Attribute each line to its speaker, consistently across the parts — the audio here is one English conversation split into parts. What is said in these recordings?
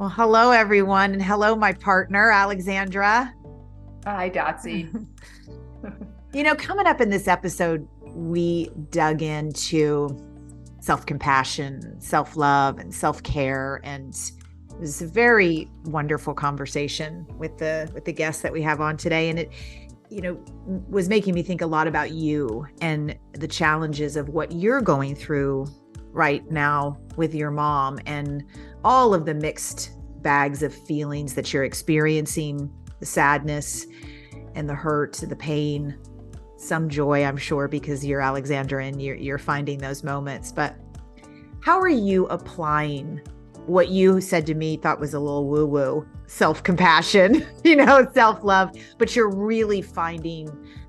Speaker 1: Well, hello, everyone. And hello, my partner, Alexandra.
Speaker 2: Hi, Dotsy.
Speaker 1: Coming up in this episode, we dug into self-compassion, self-love, and self-care. And it was a very wonderful conversation with the guests that we have on today. And it was making me think a lot about you and the challenges of what you're going through right now with your mom and all of the mixed bags of feelings that you're experiencing, the sadness and the hurt, the pain, some joy, I'm sure, because you're Alexandra and you're finding those moments. But how are you applying what you said to me, thought was a little woo-woo, self-compassion, self-love, but you're really finding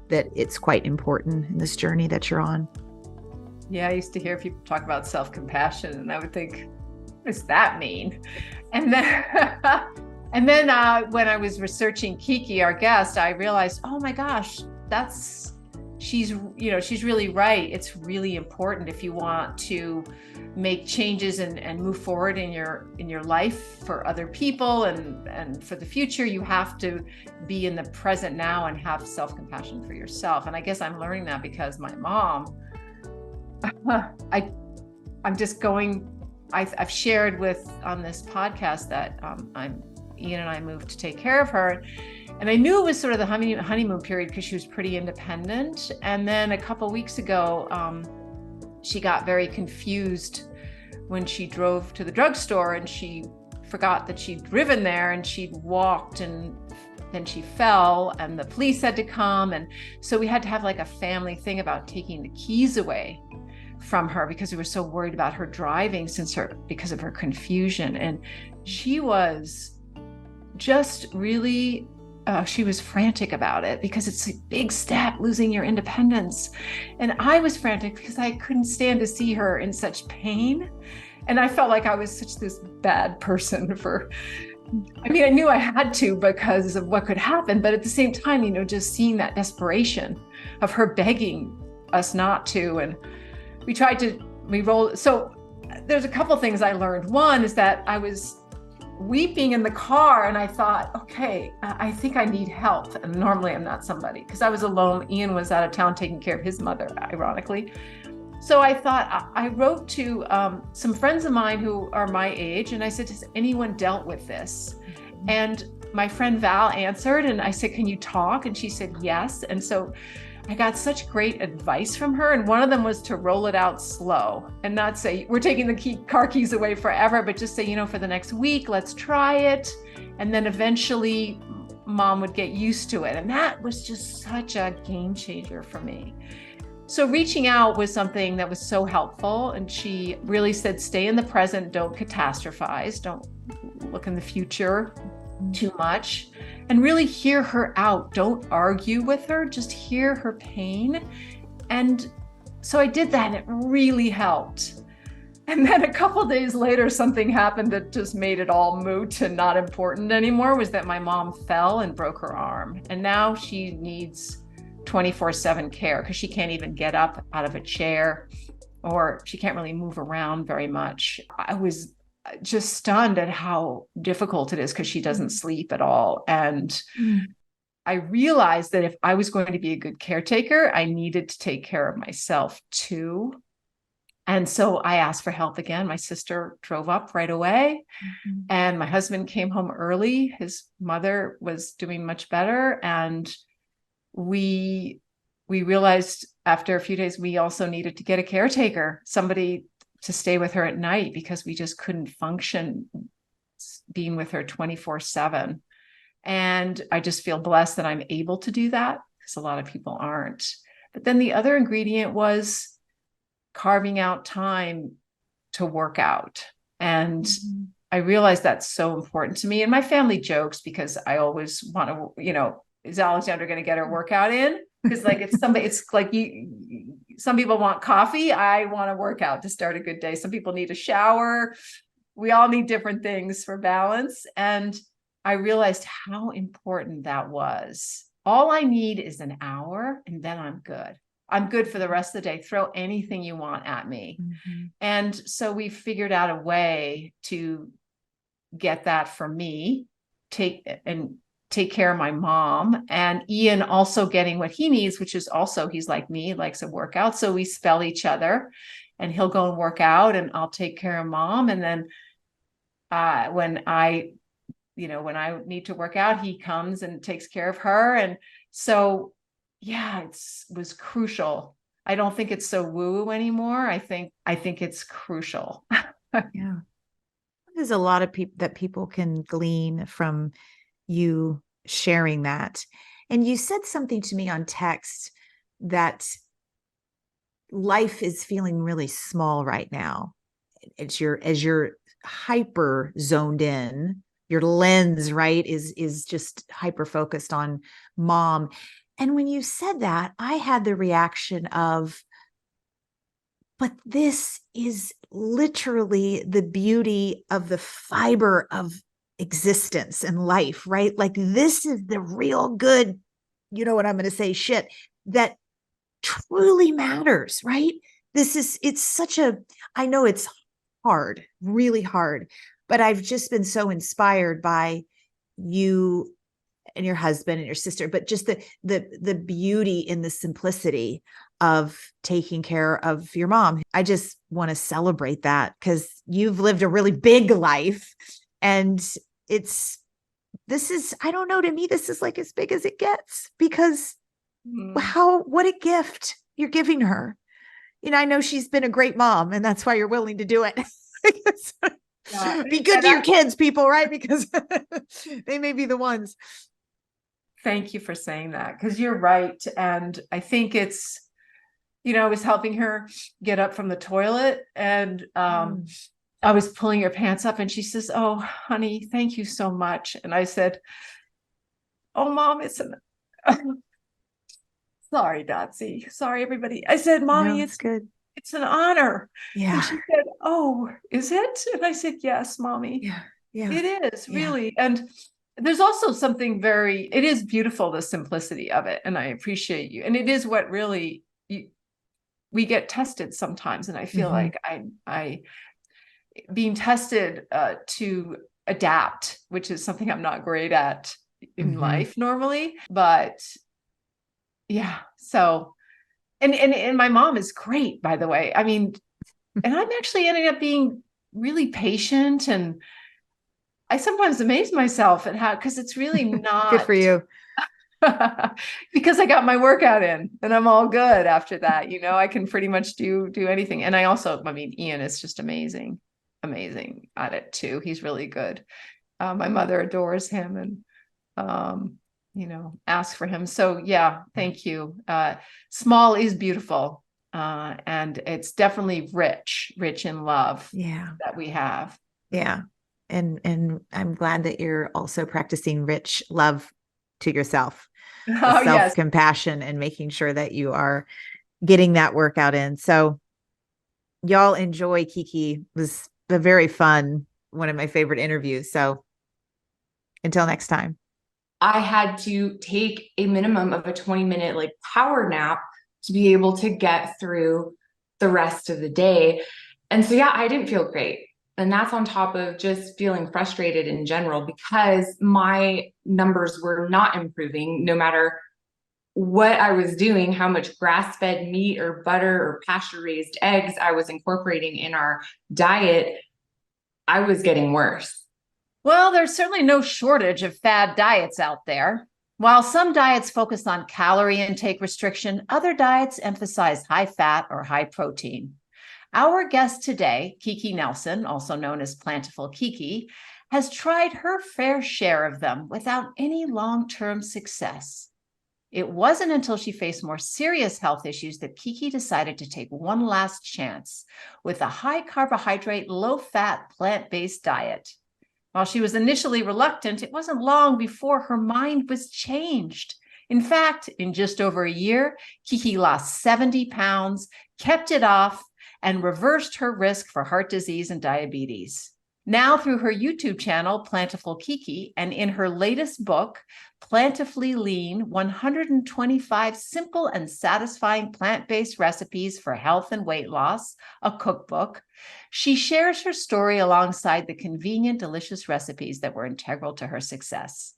Speaker 1: that it's quite important in this journey that you're on?
Speaker 2: Yeah, I used to hear people talk about self-compassion, and I would think, what does that mean? And then, when I was researching KiKi, our guest, I realized, oh my gosh, she's really right. It's really important if you want to make changes and move forward in your life for other people and for the future. You have to be in the present now and have self-compassion for yourself. And I guess I'm learning that because my mom, I've shared on this podcast that Ian and I moved to take care of her. And I knew it was sort of the honeymoon period because she was pretty independent. And then a couple of weeks ago, she got very confused when she drove to the drugstore and she forgot that she'd driven there and she'd walked, and then she fell and the police had to come. And so we had to have like a family thing about taking the keys away from her because we were so worried about her driving because of her confusion. And she was just really she was frantic about it because it's a big step, losing your independence. And I was frantic because I couldn't stand to see her in such pain. And I felt like I was such this bad person I knew I had to because of what could happen. But at the same time, just seeing that desperation of her begging us not to. And we rolled. So there's a couple things I learned. One is that I was weeping in the car and I thought, okay, I think I need help. And normally I'm not somebody, because I was alone. Ian was out of town taking care of his mother, ironically. So I thought, I wrote to some friends of mine who are my age, and I said, has anyone dealt with this? And my friend Val answered, and I said, can you talk? And she said, yes. And so I got such great advice from her. And one of them was to roll it out slow and not say, we're taking the car keys away forever, but just say, for the next week, let's try it. And then eventually mom would get used to it. And that was just such a game changer for me. So reaching out was something that was so helpful. And she really said, stay in the present, don't catastrophize, don't look in the future too much, and really hear her out. Don't argue with her, just hear her pain. And so I did that, and it really helped. And then a couple days later, something happened that just made it all moot and not important anymore, was that my mom fell and broke her arm. And now she needs 24/7 care because she can't even get up out of a chair, or she can't really move around very much. I was just stunned at how difficult it is because she doesn't sleep at all. And I realized that if I was going to be a good caretaker, I needed to take care of myself too. And so I asked for help again. My sister drove up right away, and my husband came home early. His mother was doing much better. And we realized after a few days, we also needed to get a caretaker, somebody to stay with her at night, because we just couldn't function being with her 24/7. And I just feel blessed that I'm able to do that, because a lot of people aren't. But then the other ingredient was carving out time to work out. And I realized that's so important to me. And my family jokes because I always want to, is Alexandra going to get her workout in? Because it's like some people want coffee. I want to work out to start a good day. Some people need a shower. We all need different things for balance. And I realized how important that was. All I need is an hour, and then I'm good. I'm good for the rest of the day. Throw anything you want at me. And so we figured out a way to get that for me, take care of my mom, and Ian also getting what he needs, which is also, he's like me, likes a workout. So we spell each other, and he'll go and work out and I'll take care of mom. And then when I need to work out, he comes and takes care of her. And so, yeah, it was crucial. I don't think it's so woo anymore. I think it's crucial.
Speaker 1: Yeah. There's a lot of people can glean from you sharing that. And you said something to me on text that life is feeling really small right now. As you're hyper zoned in, your lens, right, is just hyper focused on mom. And when you said that, I had the reaction of, but this is literally the beauty of the fiber of existence and life, right? Like, this is the real good, you know what I'm going to say, shit that truly matters, right? It's such a, I know it's hard, really hard, but I've just been so inspired by you and your husband and your sister, but just the beauty in the simplicity of taking care of your mom. I just want to celebrate that, because you've lived a really big life, and I don't know, to me, this is like as big as it gets, because what a gift you're giving her. I know she's been a great mom, and that's why you're willing to do it. Be good to your kids, people, right? Because they may be the ones.
Speaker 2: Thank you for saying that, because you're right. And I think it's, I was helping her get up from the toilet, and I was pulling her pants up, and she says, "Oh, honey, thank you so much." And I said, "Oh, Mom, sorry, Dotsy. Sorry, everybody." I said, "Mommy,
Speaker 1: no, it's good.
Speaker 2: It's an honor."
Speaker 1: Yeah.
Speaker 2: And she said, "Oh, is it?" And I said, "Yes, Mommy."
Speaker 1: Yeah.
Speaker 2: It is, really. And there's also something it is beautiful, the simplicity of it. And I appreciate you. And it is what really, we get tested sometimes. And I feel like I being tested to adapt, which is something I'm not great at in life normally. But yeah, so, and my mom is great, by the way. I mean, and I'm actually ending up being really patient, and I sometimes amaze myself at how, because it's really not
Speaker 1: good for you.
Speaker 2: Because I got my workout in, and I'm all good after that. I can pretty much do anything. And Ian is just amazing at it too. He's really good. My mother adores him, and ask for him. So yeah, thank you. Small is beautiful. And it's definitely rich in love that we have.
Speaker 1: Yeah. And I'm glad that you're also practicing rich love to yourself, self-compassion, and making sure that you are getting that workout in. So y'all enjoy KiKi. It was a very fun, one of my favorite interviews. So until next time.
Speaker 3: I had to take a minimum of a 20-minute power nap to be able to get through the rest of the day. And so, yeah, I didn't feel great. And that's on top of just feeling frustrated in general, because my numbers were not improving no matter what I was doing, how much grass-fed meat or butter or pasture-raised eggs I was incorporating in our diet. I was getting worse.
Speaker 2: Well, there's certainly no shortage of fad diets out there. While some diets focus on calorie intake restriction, other diets emphasize high fat or high protein. Our guest today, KiKi Nelson, also known as Plantiful KiKi, has tried her fair share of them without any long-term success. It wasn't until she faced more serious health issues that KiKi decided to take one last chance with a high-carbohydrate, low-fat, plant-based diet. While she was initially reluctant, it wasn't long before her mind was changed. In fact, in just over a year, KiKi lost 70 pounds, kept it off, and reversed her risk for heart disease and diabetes. Now through her YouTube channel, Plentiful KiKi, and in her latest book, Plentifully Lean, 125 Simple and Satisfying Plant-Based Recipes for Health and Weight Loss, a cookbook, she shares her story alongside the convenient, delicious recipes that were integral to her success.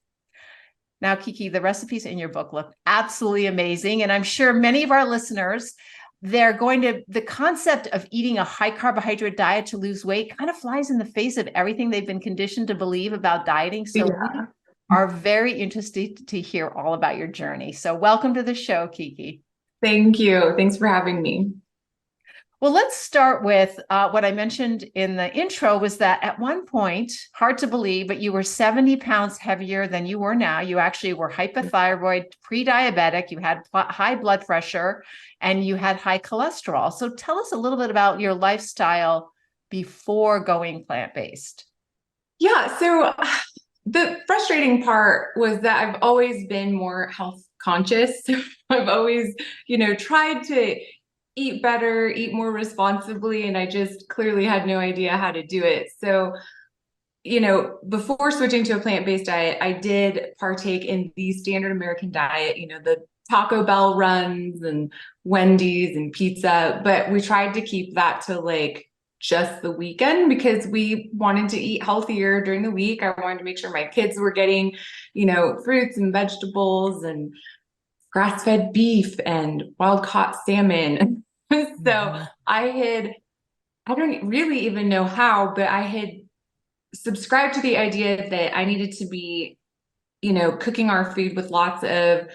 Speaker 2: Now, KiKi, the recipes in your book look absolutely amazing, and I'm sure many of our listeners, the concept of eating a high carbohydrate diet to lose weight kind of flies in the face of everything they've been conditioned to believe about dieting. So we are very interested to hear all about your journey. So welcome to the show, KiKi.
Speaker 3: Thank you. Thanks for having me.
Speaker 2: Well, let's start with what I mentioned in the intro was that at one point, hard to believe, but you were 70 pounds heavier than you were now. You actually were hypothyroid, pre-diabetic, you had high blood pressure, and you had high cholesterol. So tell us a little bit about your lifestyle before going plant-based.
Speaker 3: Yeah. So the frustrating part was that I've always been more health conscious. I've always, tried to eat better, eat more responsibly, and I just clearly had no idea how to do it. So, before switching to a plant-based diet, I did partake in the standard American diet, the Taco Bell runs and Wendy's and pizza, but we tried to keep that to like just the weekend because we wanted to eat healthier during the week. I wanted to make sure my kids were getting, fruits and vegetables and grass-fed beef and wild-caught salmon. So I don't really even know how, but I had subscribed to the idea that I needed to be, cooking our food with lots of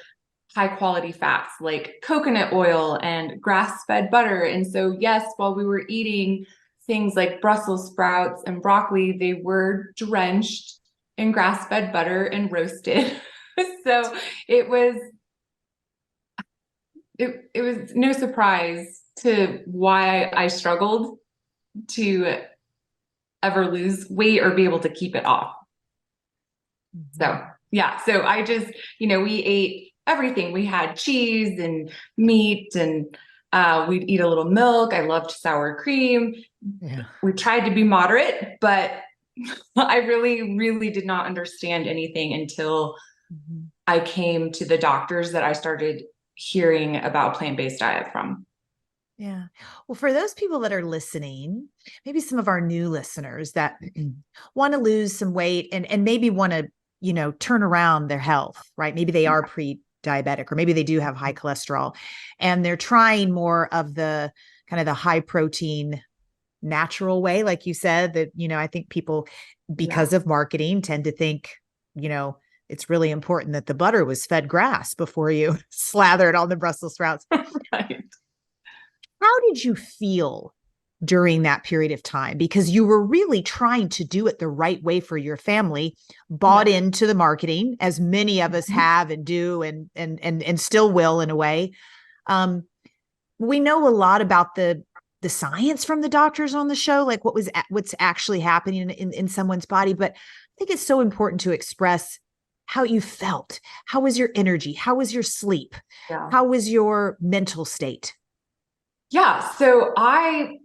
Speaker 3: high quality fats like coconut oil and grass-fed butter. And so, yes, while we were eating things like Brussels sprouts and broccoli, they were drenched in grass-fed butter and roasted. So it was no surprise to why I struggled to ever lose weight or be able to keep it off. So, yeah. So I just, we ate everything. We had cheese and meat and we'd eat a little milk. I loved sour cream. Yeah. We tried to be moderate, but I really, really did not understand anything until I came to the doctors that I started hearing about plant-based diet from.
Speaker 1: Yeah. Well, for those people that are listening, maybe some of our new listeners that want to lose some weight and maybe want to, turn around their health, right? Maybe they are pre-diabetic, or maybe they do have high cholesterol and they're trying more of the kind of the high protein natural way. Like you said, that, I think people, because of marketing, tend to think, it's really important that the butter was fed grass before you slather it on the Brussels sprouts.
Speaker 3: Right.
Speaker 1: How did you feel during that period of time? Because you were really trying to do it the right way for your family, bought into the marketing, as many of us have and do and still will in a way. We know a lot about the science from the doctors on the show, like what's actually happening in someone's body. But I think it's so important to express how you felt. How was your energy? How was your sleep? Yeah. How was your mental state?
Speaker 3: Yeah. So I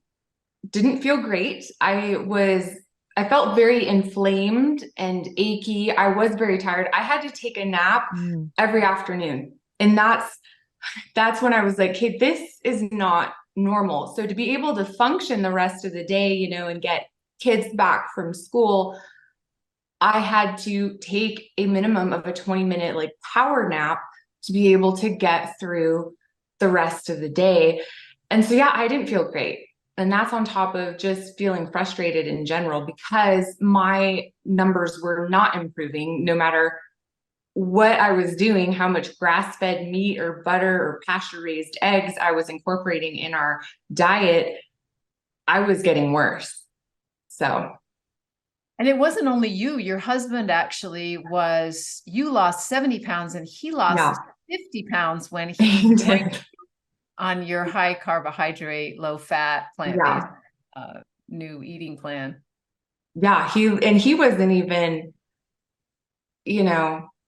Speaker 3: didn't feel great. I felt very inflamed and achy. I was very tired. I had to take a nap every afternoon. And that's when I was like, hey, this is not normal. So to be able to function the rest of the day, and get kids back from school, I had to take a minimum of a 20-minute like power nap to be able to get through the rest of the day. And so, yeah, I didn't feel great. And that's on top of just feeling frustrated in general because my numbers were not improving no matter what I was doing, how much grass-fed meat or butter or pasture-raised eggs I was incorporating in our diet. I was getting worse. So.
Speaker 2: And it wasn't only you, your husband actually you lost 70 pounds and he lost 50 pounds when he joined on your high carbohydrate, low fat, plant-based new eating plan.
Speaker 3: Yeah, he wasn't even,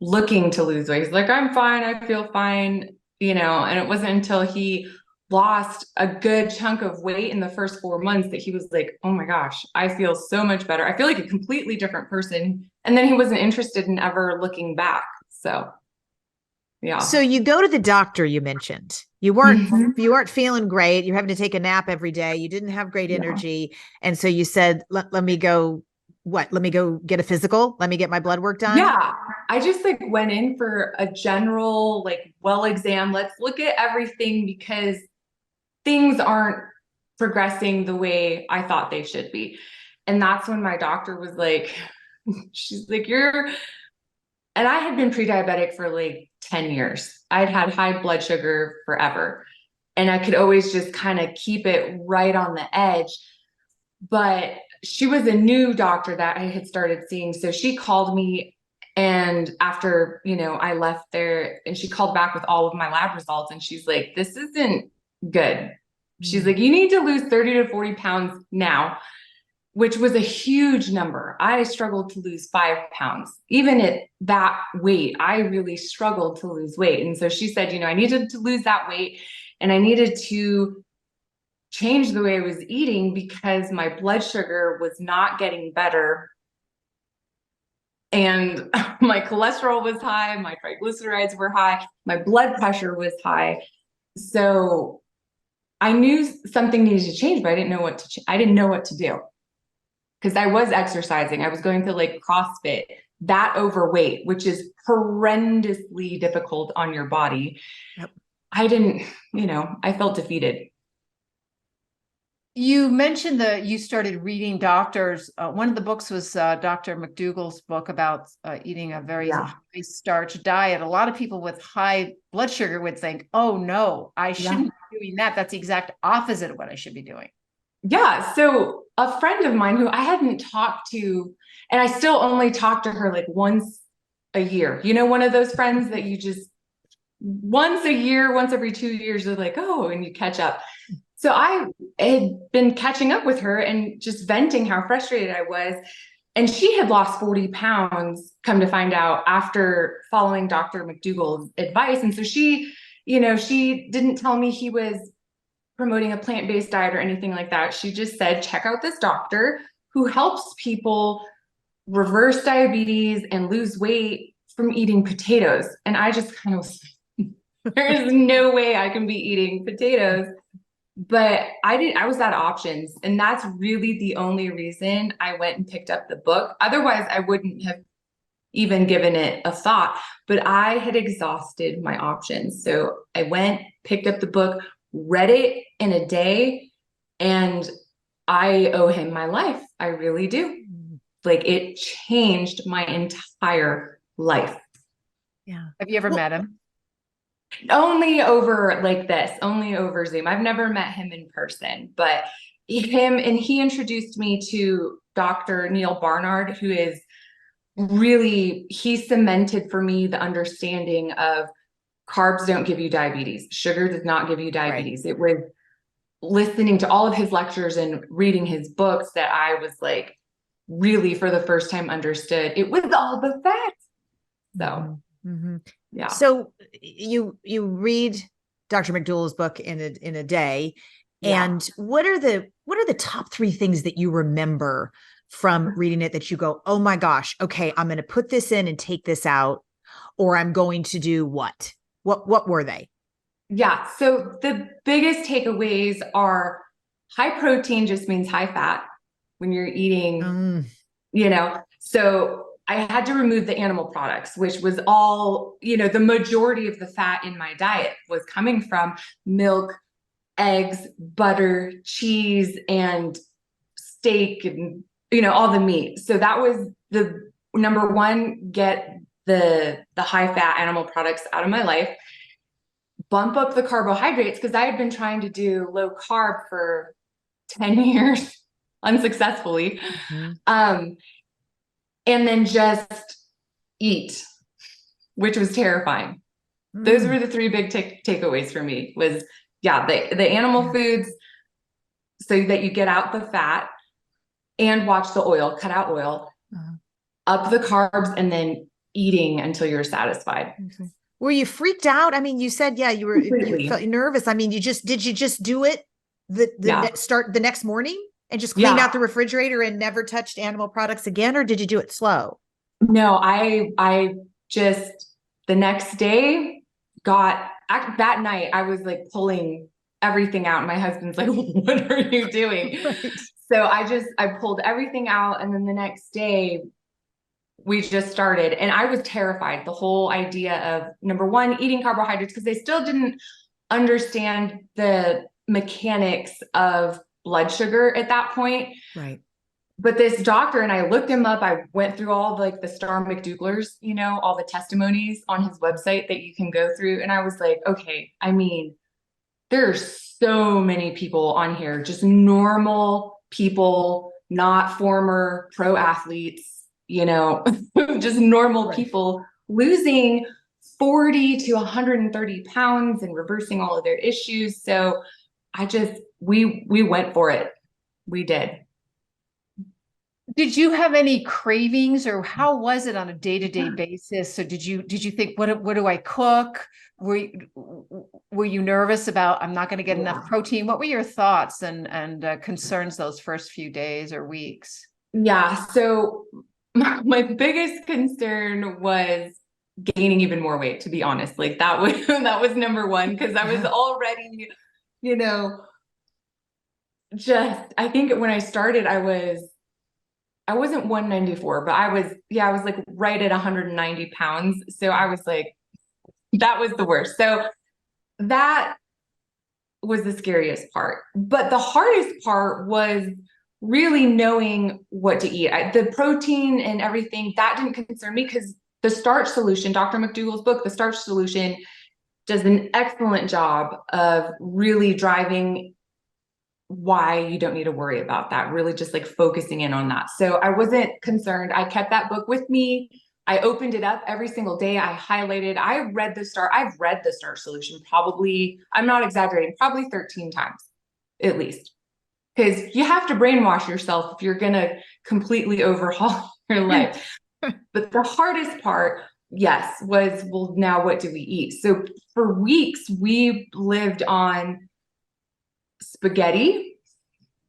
Speaker 3: looking to lose weight. He's like, I'm fine, I feel fine, and it wasn't until he lost a good chunk of weight in the first 4 months that he was like, oh my gosh, I feel so much better. I feel like a completely different person. And then he wasn't interested in ever looking back. So yeah.
Speaker 1: So you go to the doctor, you mentioned. You weren't feeling great. You're having to take a nap every day. You didn't have great energy. And so you said, let me go, let me go get a physical. Let me get my blood work done.
Speaker 3: Yeah. I just like went in for a general like well exam. Let's look at everything because things aren't progressing the way I thought they should be. And that's when my doctor was like, she's like, and I had been pre-diabetic for like 10 years. I'd had high blood sugar forever. And I could always just kind of keep it right on the edge. But she was a new doctor that I had started seeing. So she called me, and after, I left there, and she called back with all of my lab results. And she's like, this isn't good. She's like, you need to lose 30 to 40 pounds now, which was a huge number. I struggled to lose 5 pounds. Even at that weight, I really struggled to lose weight. And so she said, I needed to lose that weight, and I needed to change the way I was eating because my blood sugar was not getting better. And my cholesterol was high, my triglycerides were high, my blood pressure was high. So I knew something needed to change, but I didn't know what to do. Because I was exercising. I was going to like CrossFit, that overweight, which is horrendously difficult on your body.
Speaker 1: Yep.
Speaker 3: I didn't, I felt defeated.
Speaker 2: You mentioned that you started reading doctors. One of the books was Dr. McDougall's book about eating a very high starch diet. A lot of people with high blood sugar would think, oh no, I shouldn't be doing that. That's the exact opposite of what I should be doing.
Speaker 3: Yeah. So a friend of mine who I hadn't talked to, and I still only talk to her like once a year, one of those friends that you just once a year, once every 2 years, they're like, oh, and you catch up. So I had been catching up with her and just venting how frustrated I was. And she had lost 40 pounds, come to find out, after following Dr. McDougall's advice. And so she didn't tell me he was promoting a plant-based diet or anything like that. She just said, check out this doctor who helps people reverse diabetes and lose weight from eating potatoes. And I just kind of was like, there is no way I can be eating potatoes. But I was out of options. And that's really the only reason I went and picked up the book. Otherwise, I wouldn't have even given it a thought. But I had exhausted my options. So I went, picked up the book, read it in a day, and I owe him my life. I really do. Like, it changed my entire life.
Speaker 1: Yeah.
Speaker 2: Have you ever met him?
Speaker 3: Only over Zoom. I've never met him in person, but he introduced me to Dr. Neil Barnard, who is he cemented for me the understanding of carbs don't give you diabetes. Sugar does not give you diabetes. Right. It was listening to all of his lectures and reading his books that I was like, really for the first time understood it was all the facts. So, yeah.
Speaker 1: So you read Dr. McDougall's book in a day. Yeah. And what are the top 3 things that you remember from reading it that you go, oh my gosh, okay, I'm going to put this in and take this out, or I'm going to do what? What were they? Yeah.
Speaker 3: So the biggest takeaways are high protein just means high fat when you're eating, so I had to remove the animal products, which was all, the majority of the fat in my diet was coming from milk, eggs, butter, cheese, and steak, and, all the meat. So that was the number one, get the high fat animal products out of my life, bump up the carbohydrates, because I had been trying to do low carb for 10 years unsuccessfully. And then just eat, which was terrifying. Those were the 3 big takeaways for me was, the animal foods so that you get out the fat, and watch the oil, cut out oil, up the carbs, and then eating until you're satisfied.
Speaker 1: Were you freaked out? I mean, you said, yeah, you
Speaker 3: Completely.
Speaker 1: felt nervous. I mean, did you just do it
Speaker 3: Yeah.
Speaker 1: start the next morning and just cleaned
Speaker 3: Yeah.
Speaker 1: out the refrigerator and never touched animal products again? Or did you do it slow?
Speaker 3: No, I just the next day that night I was like pulling everything out. And my husband's like, what are you doing?
Speaker 1: Right.
Speaker 3: So I pulled everything out. And then the next day we just started, and I was terrified. The whole idea of, number one, eating carbohydrates, because they still didn't understand the mechanics of blood sugar at that point.
Speaker 1: Right.
Speaker 3: But this doctor, and I looked him up, I went through all like the Star McDougalers, all the testimonies on his website that you can go through. And I was like, okay, I mean, there's so many people on here, just normal people, not former pro athletes, just normal people losing 40 to 130 pounds and reversing all of their issues. So we went for it. We did.
Speaker 2: Did you have any cravings, or how was it on a day-to-day basis? So did you think, what do I cook? Were you nervous about, I'm not going to get enough protein? What were your thoughts and concerns those first few days or weeks?
Speaker 3: Yeah. So my biggest concern was gaining even more weight, to be honest. Like that was number one, because I was already, I think when I started, I wasn't 194, but I was like right at 190 pounds. So I was like, that was the worst. So that was the scariest part. But the hardest part was really knowing what to eat. The protein and everything, that didn't concern me, because the starch solution, Dr. McDougall's book, The Starch Solution, does an excellent job of really driving why you don't need to worry about that, really just like focusing in on that. So I wasn't concerned. I kept that book with me. I opened it up every single day. I've read the Starch Solution probably, I'm not exaggerating, probably 13 times at least. Because you have to brainwash yourself if you're going to completely overhaul your life. But the hardest part, yes, was, well, now what do we eat? So for weeks, we lived on spaghetti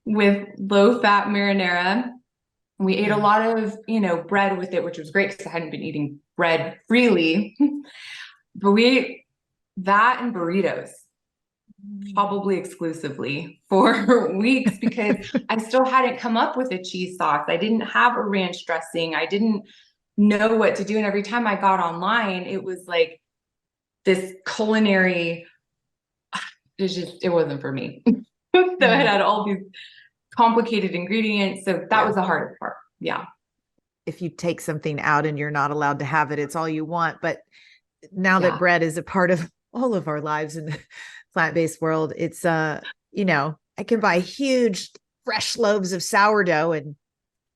Speaker 3: with low-fat marinara. We ate a lot of, bread with it, which was great because I hadn't been eating bread freely. But we ate that and burritos, probably exclusively, for weeks, because I still hadn't come up with a cheese sauce. I didn't have a ranch dressing. I didn't know what to do. And every time I got online, it was like this culinary, it wasn't for me. So it had all these complicated ingredients. So that was the hardest part. Yeah.
Speaker 1: If you take something out and you're not allowed to have it, it's all you want. But now that bread is a part of all of our lives in the plant-based world, it's I can buy huge fresh loaves of sourdough and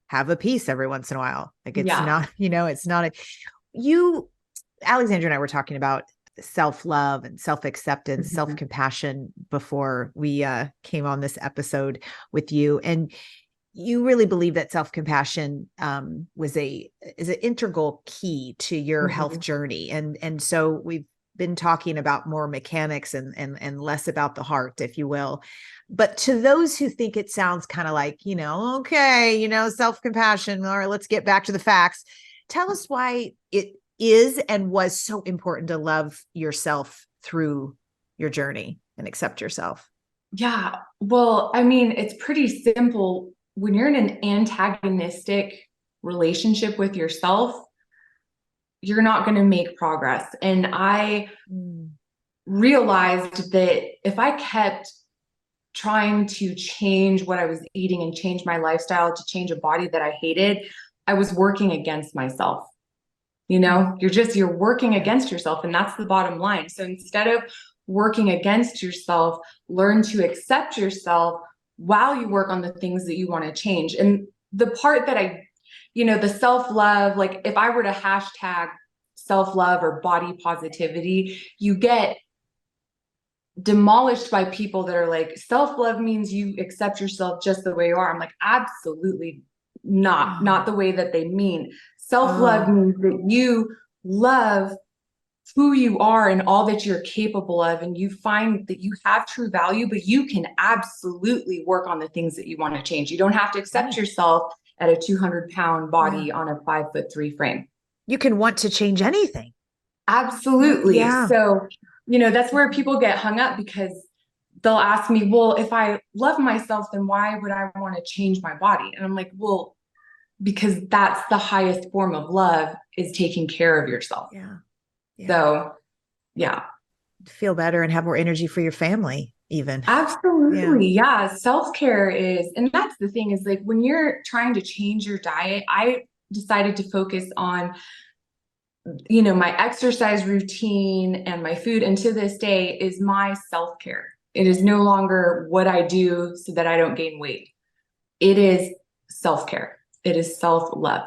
Speaker 1: have a piece every once in a while. Like it's not, it's not Alexandra and I were talking about self-love and self-acceptance, self-compassion before we came on this episode with you. And you really believe that self-compassion is an integral key to your health journey. And so we've been talking about more mechanics and less about the heart, if you will. But to those who think it sounds kind of like, okay, self-compassion, all right, let's get back to the facts. Tell us why it is and was so important to love yourself through your journey and accept yourself.
Speaker 3: Yeah. Well, I mean, it's pretty simple. When you're in an antagonistic relationship with yourself, you're not going to make progress. And I realized that if I kept trying to change what I was eating and change my lifestyle to change a body that I hated, I was working against myself. You're working against yourself, and that's the bottom line. So instead of working against yourself, learn to accept yourself while you work on the things that you want to change. And the part that the self-love, like if I were to hashtag self-love or body positivity, you get demolished by people that are like, self-love means you accept yourself just the way you are. I'm like, absolutely not the way that they mean. Self-love means that you love who you are and all that you're capable of, and you find that you have true value, but you can absolutely work on the things that you want to change. You don't have to accept yourself at a 200-pound body on a 5'3" frame.
Speaker 1: You can want to change anything.
Speaker 3: Absolutely.
Speaker 1: Yeah.
Speaker 3: So, that's where people get hung up, because they'll ask me, well, if I love myself, then why would I want to change my body? And I'm like, well, because that's the highest form of love, is taking care of yourself.
Speaker 1: Yeah.
Speaker 3: So, yeah.
Speaker 1: Feel better and have more energy for your family, even.
Speaker 3: Absolutely. Yeah. Self-care is, and that's the thing, is like when you're trying to change your diet, I decided to focus on, my exercise routine and my food. And to this day is my self-care. It is no longer what I do so that I don't gain weight. It is self-care. It is self-love.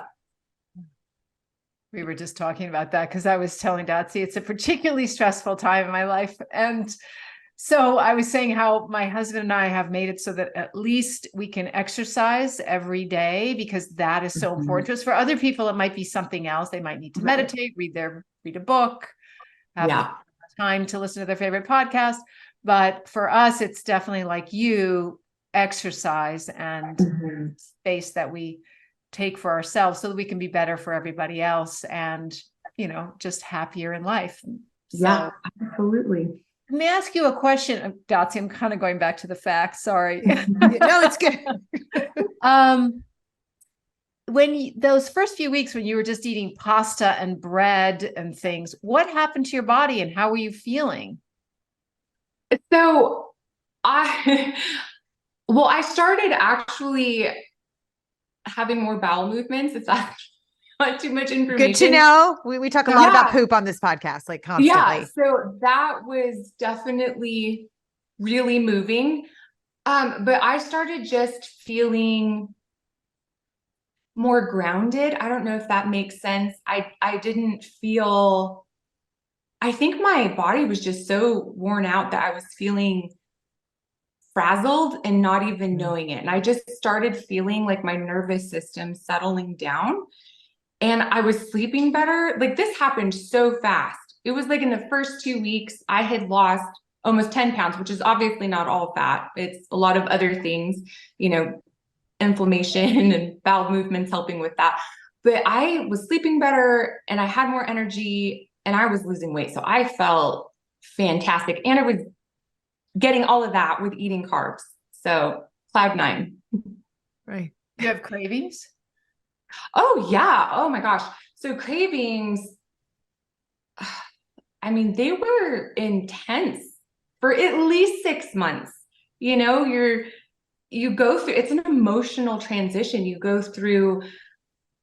Speaker 2: We were just talking about that because I was telling Dotsie it's a particularly stressful time in my life. And so I was saying how my husband and I have made it so that at least we can exercise every day, because that is so important to us. For other people, it might be something else. They might need to meditate, read a book, have time to listen to their favorite podcast. But for us, it's definitely like you, exercise and space that we take for ourselves so that we can be better for everybody else and, just happier in life.
Speaker 3: Yeah, absolutely.
Speaker 2: Let me ask you a question, Dotsie. I'm kind of going back to the facts. Sorry.
Speaker 1: No, it's good.
Speaker 2: Those first few weeks when you were just eating pasta and bread and things, what happened to your body and how were you feeling?
Speaker 3: So I started actually having more bowel movements. It's actually not too much information.
Speaker 1: Good to know. We talk a lot about poop on this podcast, like constantly.
Speaker 3: Yeah. So that was definitely really moving. But I started just feeling more grounded. I don't know if that makes sense. I didn't feel, I think my body was just so worn out that I was feeling frazzled and not even knowing it. And I just started feeling like my nervous system settling down, and I was sleeping better. Like, this happened so fast. It was like in the first 2 weeks, I had lost almost 10 pounds, which is obviously not all fat. It's a lot of other things, inflammation and bowel movements helping with that. But I was sleeping better and I had more energy and I was losing weight. So I felt fantastic. And I was getting all of that with eating carbs. So cloud nine.
Speaker 1: Right.
Speaker 2: Do you have cravings?
Speaker 3: Oh yeah. Oh my gosh. So cravings, I mean, they were intense for at least 6 months. You go through, it's an emotional transition. You go through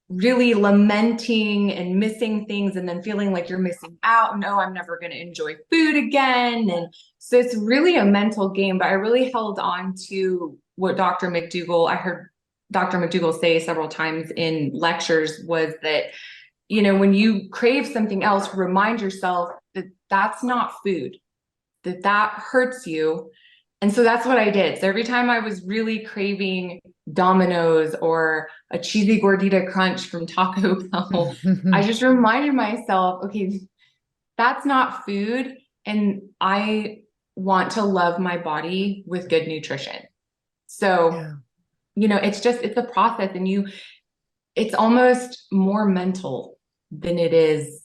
Speaker 3: really lamenting and missing things, and then feeling like you're missing out. No, I'm never going to enjoy food again. And so it's really a mental game, but I really held on to what I heard Dr. McDougall say several times in lectures, was that, when you crave something else, remind yourself that that's not food, that hurts you. And so that's what I did. So every time I was really craving Domino's or a cheesy gordita crunch from Taco Bell, I just reminded myself, okay, that's not food. And I want to love my body with good nutrition. So, it's a process, and it's almost more mental than it is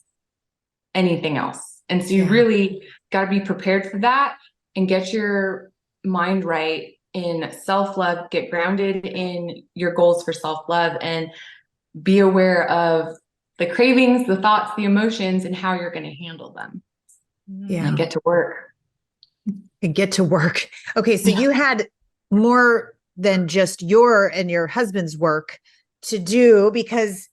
Speaker 3: anything else. And so you really got to be prepared for that and get your mind right in self-love, get grounded in your goals for self-love, and be aware of the cravings, the thoughts, the emotions, and how you're going to handle them. And get to work.
Speaker 1: Okay. So you had more than just your and your husband's work to do, because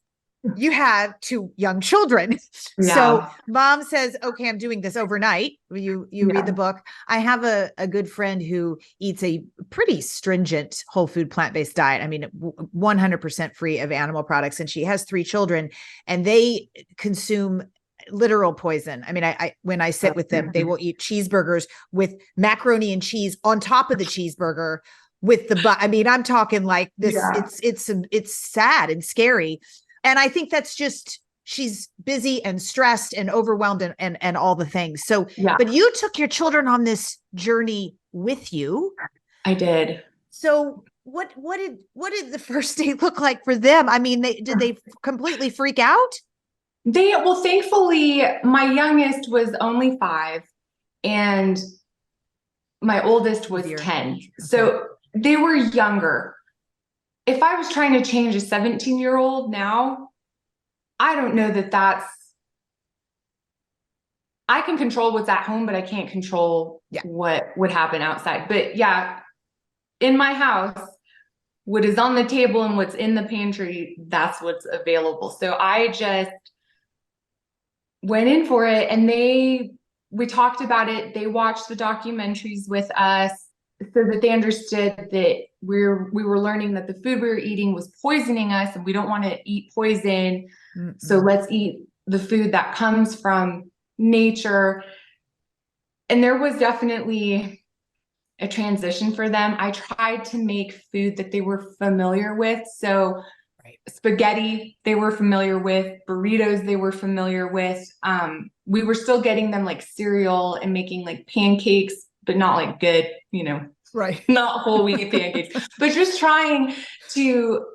Speaker 1: you have 2 young children. So mom says, okay, I'm doing this overnight. You read the book. I have a good friend who eats a pretty stringent whole food plant-based diet. I mean, 100% free of animal products. And she has 3 children, and they consume literal poison. I mean, I when I sit with them, they will eat cheeseburgers with macaroni and cheese on top of the cheeseburger with the I mean, I'm talking like this. It's sad and scary. And I think that's just she's busy and stressed and overwhelmed and all the things. So,
Speaker 3: Yeah.
Speaker 1: but you took your children on this journey with you.
Speaker 3: I did.
Speaker 1: So what did the first date look like for them? I mean, did they completely freak out?
Speaker 3: Well, thankfully, my youngest was only 5 and my oldest was 10. Okay. So they were younger. If I was trying to change a 17-year-old now, I don't know I can control what's at home, but I can't control what would happen outside. But yeah, in my house, what is on the table and what's in the pantry, that's what's available. So I just went in for it, and we talked about it. They watched the documentaries with us so that they understood that we were learning that the food we were eating was poisoning us, and we don't want to eat poison. Mm-mm. So let's eat the food that comes from nature. And there was definitely a transition for them. I tried to make food that they were familiar with. So spaghetti, they were familiar with. Burritos, they were familiar with. We were still getting them like cereal and making like pancakes, but not like good, not whole wheat pancakes, but just trying to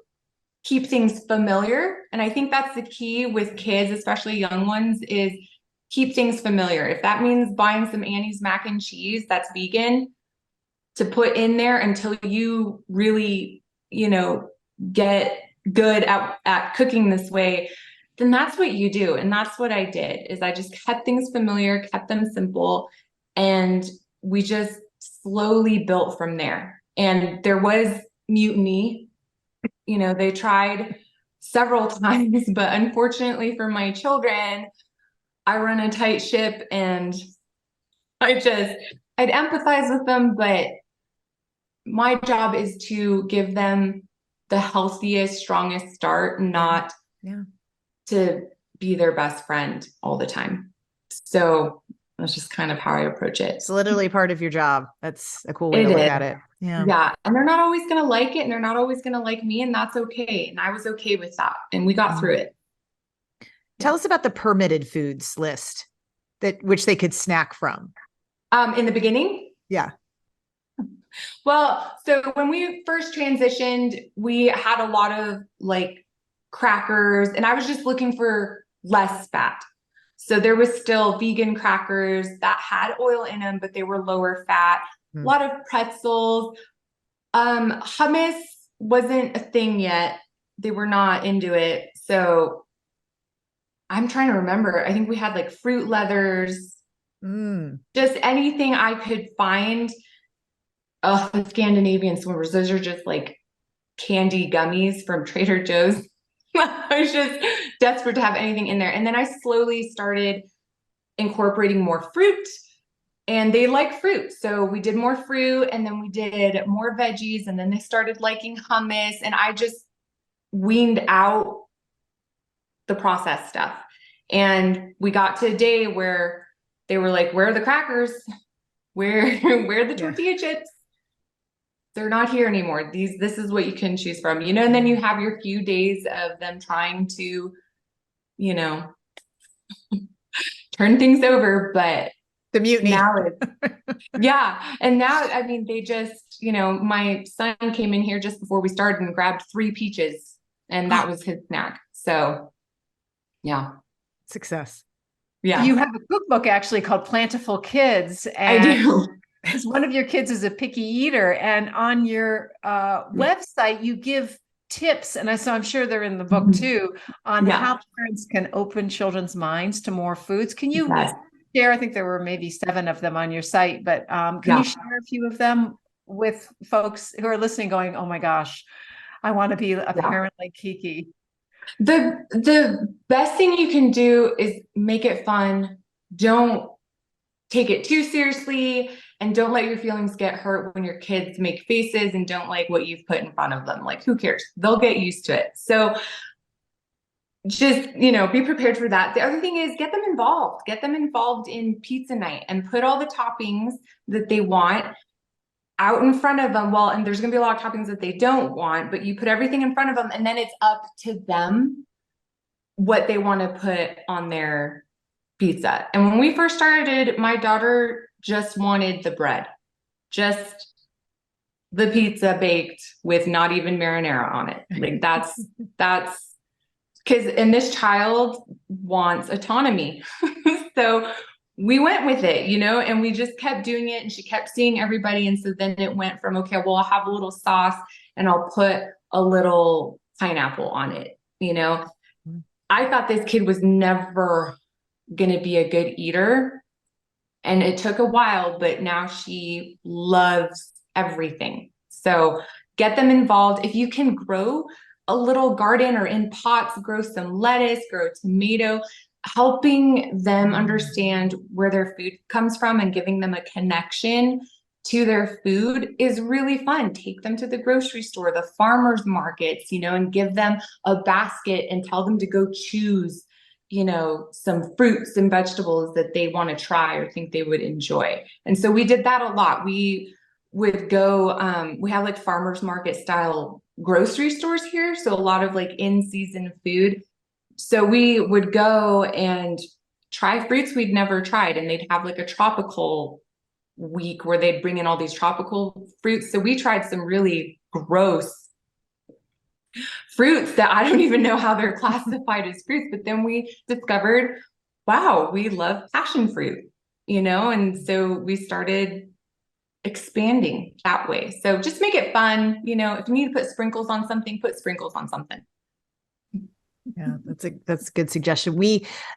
Speaker 3: keep things familiar. And I think that's the key with kids, especially young ones, is keep things familiar. If that means buying some Annie's mac and cheese that's vegan to put in there until you really, get good at cooking this way, then that's what you do. And that's what I did, is I just kept things familiar, kept them simple, and we just slowly built from there. And there was mutiny. They tried several times, but unfortunately for my children, I run a tight ship, and I'd empathize with them, but my job is to give them the healthiest, strongest start, not to be their best friend all the time. So that's just kind of how I approach it.
Speaker 1: It's literally part of your job. That's a cool way to look at it. Yeah.
Speaker 3: Yeah. And they're not always going to like it, and they're not always going to like me, and that's okay. And I was okay with that. And we got through it.
Speaker 1: Tell us about the permitted foods list which they could snack from.
Speaker 3: In the beginning?
Speaker 1: Yeah.
Speaker 3: Well, so when we first transitioned, we had a lot of like crackers, and I was just looking for less fat. So there was still vegan crackers that had oil in them, but they were lower fat. A lot of pretzels. Hummus wasn't a thing yet. They were not into it. So I'm trying to remember. I think we had like fruit leathers, just anything I could find. The Scandinavian swimmers, those are just like candy gummies from Trader Joe's. I was just desperate to have anything in there. And then I slowly started incorporating more fruit, and they like fruit. So we did more fruit, and then we did more veggies, and then they started liking hummus, and I just weaned out the processed stuff. And we got to a day where they were like, where are the crackers? Where are the tortilla chips? They're not here anymore. This is what you can choose from, and then you have your few days of them trying to, turn things over, but
Speaker 1: the mutiny.
Speaker 3: Now and now, I mean, they just, my son came in here just before we started and grabbed 3 peaches, and that was his snack. So yeah.
Speaker 1: Success.
Speaker 3: Yeah.
Speaker 2: You have a cookbook actually called Plentiful Kids.
Speaker 3: And I do.
Speaker 2: Because one of your kids is a picky eater, and on your website you give tips, and I'm sure they're in the book too, on how parents can open children's minds to more foods. Can you share? I think there were maybe 7 of them on your site, but can you share a few of them with folks who are listening, going, "Oh my gosh, I want to be a parent like KiKi"?
Speaker 3: The best thing you can do is make it fun. Don't take it too seriously, and don't let your feelings get hurt when your kids make faces and don't like what you've put in front of them. Like, who cares? They'll get used to it. So just, be prepared for that. The other thing is get them involved in pizza night, and put all the toppings that they want out in front of them. Well, and there's going to be a lot of toppings that they don't want, but you put everything in front of them, and then it's up to them what they want to put on their pizza. And when we first started, my daughter just wanted the bread, just the pizza baked with not even marinara on it. Like that's because, and this child wants autonomy. So we went with it, you know, and we just kept doing it, and she kept seeing everybody. And so then it went from, okay, well, I'll have a little sauce and I'll put a little pineapple on it. You know, I thought this kid was never going to be a good eater. And it took a while, but now she loves everything. So get them involved. If you can grow a little garden or in pots, grow some lettuce, grow tomato, helping them understand where their food comes from and giving them a connection to their food is really fun. Take them to the grocery store, the farmers markets, you know, and give them a basket and tell them to go choose, you know, some fruits and vegetables that they want to try or think they would enjoy. And so we did that a lot. We would go, we have like farmers market style grocery stores here. So a lot of like in-season food. So we would go and try fruits we'd never tried, and they'd have like a tropical week where they'd bring in all these tropical fruits. So we tried some really gross fruits that I don't even know how they're classified as fruits, but then we discovered, wow, we love passion fruit, you know? And so we started expanding that way. So just make it fun. You know, if you need to put sprinkles on something, put sprinkles on something.
Speaker 1: Yeah, that's a good suggestion.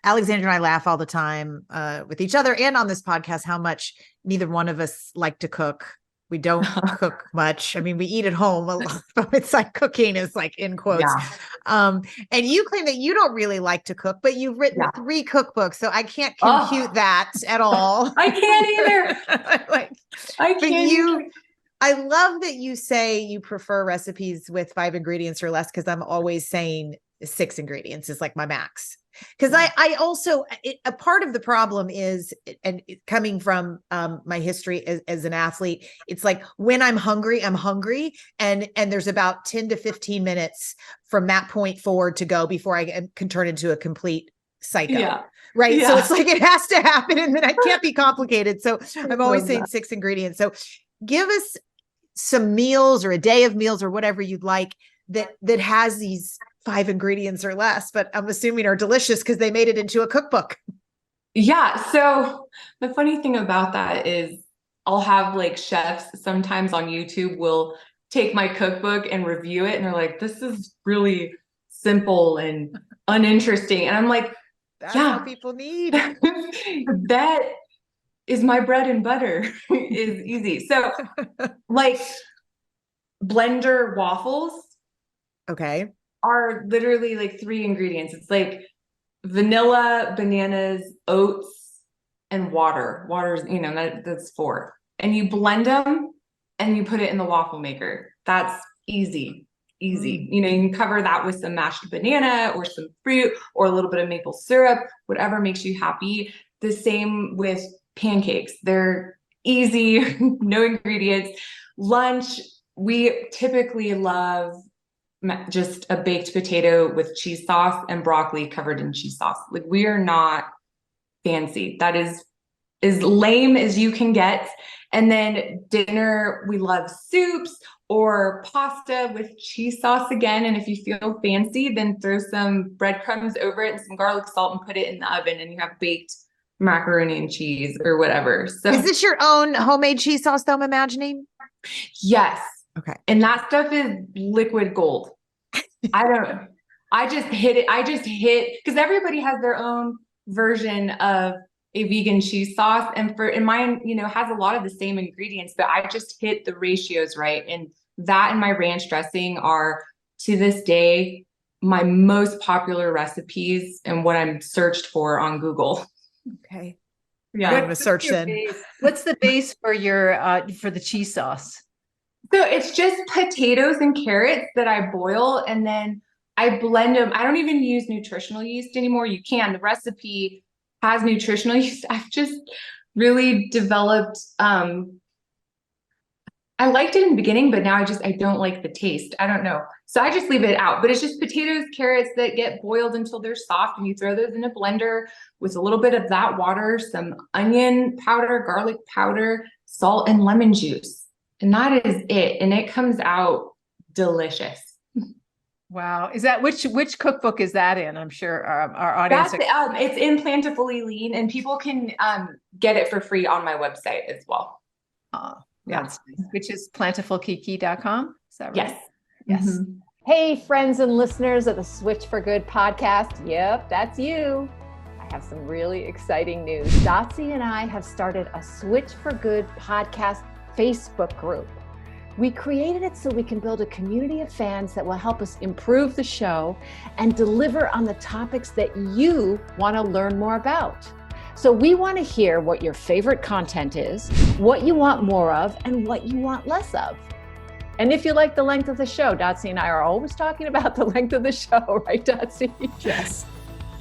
Speaker 1: Alexandra and I laugh all the time with each other and on this podcast how much neither one of us like to cook. We don't cook much. I mean, we eat at home a lot, but it's like cooking is like in quotes. Yeah. And you claim that you don't really like to cook, but you've written 3 cookbooks, so I can't compute that at all.
Speaker 3: I can't either. I can't.
Speaker 1: I love that you say you prefer recipes with 5 ingredients or less, because I'm always saying 6 ingredients is like my max. Because I also, a part of the problem is, and coming from my history as an athlete, it's like when I'm hungry, and there's about 10 to 15 minutes from that point forward to go before I can turn into a complete psycho. Yeah. Right. Yeah. So it's like, it has to happen, and then I can't be complicated. So I'm always saying 6 ingredients. So give us some meals or a day of meals or whatever you'd like that has these 5 ingredients or less, but I'm assuming are delicious because they made it into a cookbook.
Speaker 3: Yeah. So the funny thing about that is I'll have like chefs sometimes on YouTube will take my cookbook and review it, and they're like, this is really simple and uninteresting. And I'm like,
Speaker 1: that's how people need.
Speaker 3: That is my bread and butter is easy. So like blender waffles. Okay. Are literally like 3 ingredients. It's like vanilla, bananas, oats, and water. Water's, you know, that's 4. And you blend them and you put it in the waffle maker. That's easy. You know, you can cover that with some mashed banana or some fruit or a little bit of maple syrup, whatever makes you happy. The same with pancakes. They're easy, no ingredients. Lunch, we typically love just a baked potato with cheese sauce and broccoli covered in cheese sauce. Like, we are not fancy. That is as lame as you can get. And then dinner, we love soups or pasta with cheese sauce again. And if you feel fancy, then throw some breadcrumbs over it and some garlic salt and put it in the oven, and you have baked macaroni and cheese or whatever. So
Speaker 1: is this your own homemade cheese sauce though, I'm imagining?
Speaker 3: Yes.
Speaker 1: Okay.
Speaker 3: And that stuff is liquid gold. I just hit, because everybody has their own version of a vegan cheese sauce. And mine, you know, has a lot of the same ingredients, but I just hit the ratios right. And that and my ranch dressing are, to this day, my most popular recipes and what I'm searched for on Google.
Speaker 1: Okay. Yeah. I'm going to search then.
Speaker 2: What's the base for your, for the cheese sauce?
Speaker 3: So it's just potatoes and carrots that I boil, and then I blend them. I don't even use nutritional yeast anymore. You can. The recipe has nutritional yeast. I've just really developed, I liked it in the beginning, but now I don't like the taste. I don't know. So I just leave it out, but it's just potatoes, carrots that get boiled until they're soft, and you throw those in a blender with a little bit of that water, some onion powder, garlic powder, salt, and lemon juice. And that is it. And it comes out delicious.
Speaker 2: Wow. Is that which cookbook is that in? I'm sure our audience.
Speaker 3: It's in Plentifully Lean, and people can get it for free on my website as well.
Speaker 2: That's nice. Which is plentifulkiki.com. Is that right?
Speaker 3: Yes.
Speaker 2: Yes.
Speaker 3: Mm-hmm.
Speaker 4: Hey, friends and listeners of the Switch for Good podcast. Yep, that's you. I have some really exciting news. Dotsie and I have started a Switch for Good podcast Facebook group. We created it so we can build a community of fans that will help us improve the show and deliver on the topics that you want to learn more about. So we want to hear what your favorite content is, what you want more of, and what you want less of. And if you like the length of the show, Dotsie and I are always talking about the length of the show, right, Dotsie?
Speaker 1: Yes.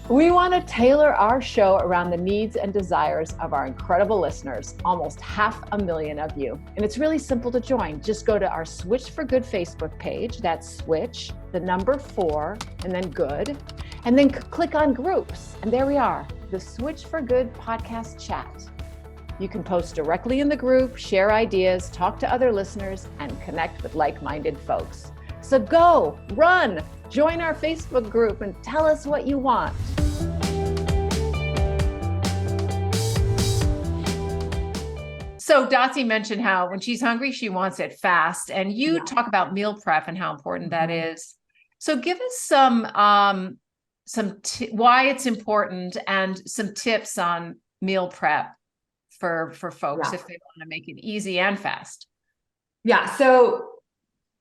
Speaker 4: We want to tailor our show around the needs and desires of our incredible listeners, almost 500,000 of you. And it's really simple to join. Just go to our Switch for Good Facebook page. That's Switch, the number 4, and then Good. And then click on groups. And there we are, the Switch for Good podcast chat. You can post directly in the group, share ideas, talk to other listeners, and connect with like-minded folks. So go, run, join our Facebook group and tell us what you want.
Speaker 2: So Dotsie mentioned how when she's hungry, she wants it fast. And you talk about meal prep and how important that is. So give us some why it's important and some tips on meal prep for folks if they want to make it easy and fast.
Speaker 3: Yeah. So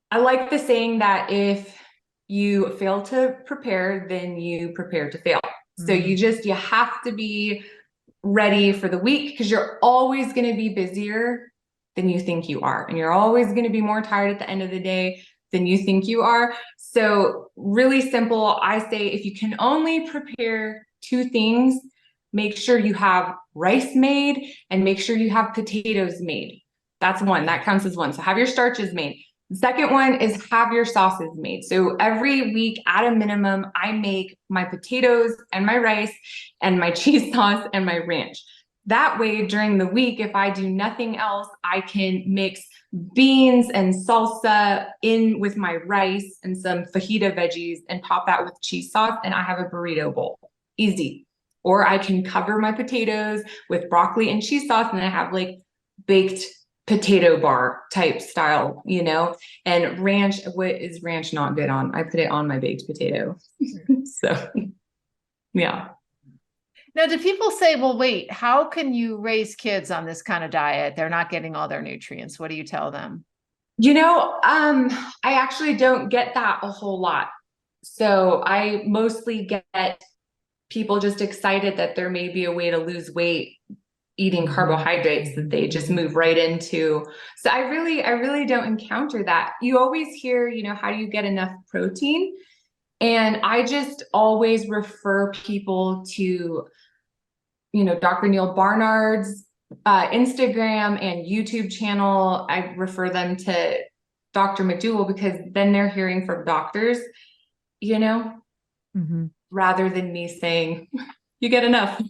Speaker 3: I like the saying that if you fail to prepare, then you prepare to fail. So you have to be ready for the week, because you're always going to be busier than you think you are. And you're always going to be more tired at the end of the day than you think you are. So really simple. I say, if you can only prepare 2 things, make sure you have rice made and make sure you have potatoes made. That's 1. That counts as 1. So have your starches made. The second one is have your sauces made. So every week at a minimum, I make my potatoes and my rice and my cheese sauce and my ranch. That way, during the week, if I do nothing else, I can mix beans and salsa in with my rice and some fajita veggies and top that with cheese sauce, and I have a burrito bowl. Easy. Or I can cover my potatoes with broccoli and cheese sauce, and then I have like baked potato bar type style, and ranch. What is ranch not good on? I put it on my baked potato. So, yeah.
Speaker 2: Now, do people say, well, wait, how can you raise kids on this kind of diet? They're not getting all their nutrients. What do you tell them?
Speaker 3: I actually don't get that a whole lot. So I mostly get people just excited that there may be a way to lose weight eating carbohydrates that they just move right into. So I really don't encounter that. You always hear, how do you get enough protein? And I just always refer people to, Dr. Neil Barnard's Instagram and YouTube channel. I refer them to Dr. McDougall, because then they're hearing from doctors, rather than me saying, you get enough.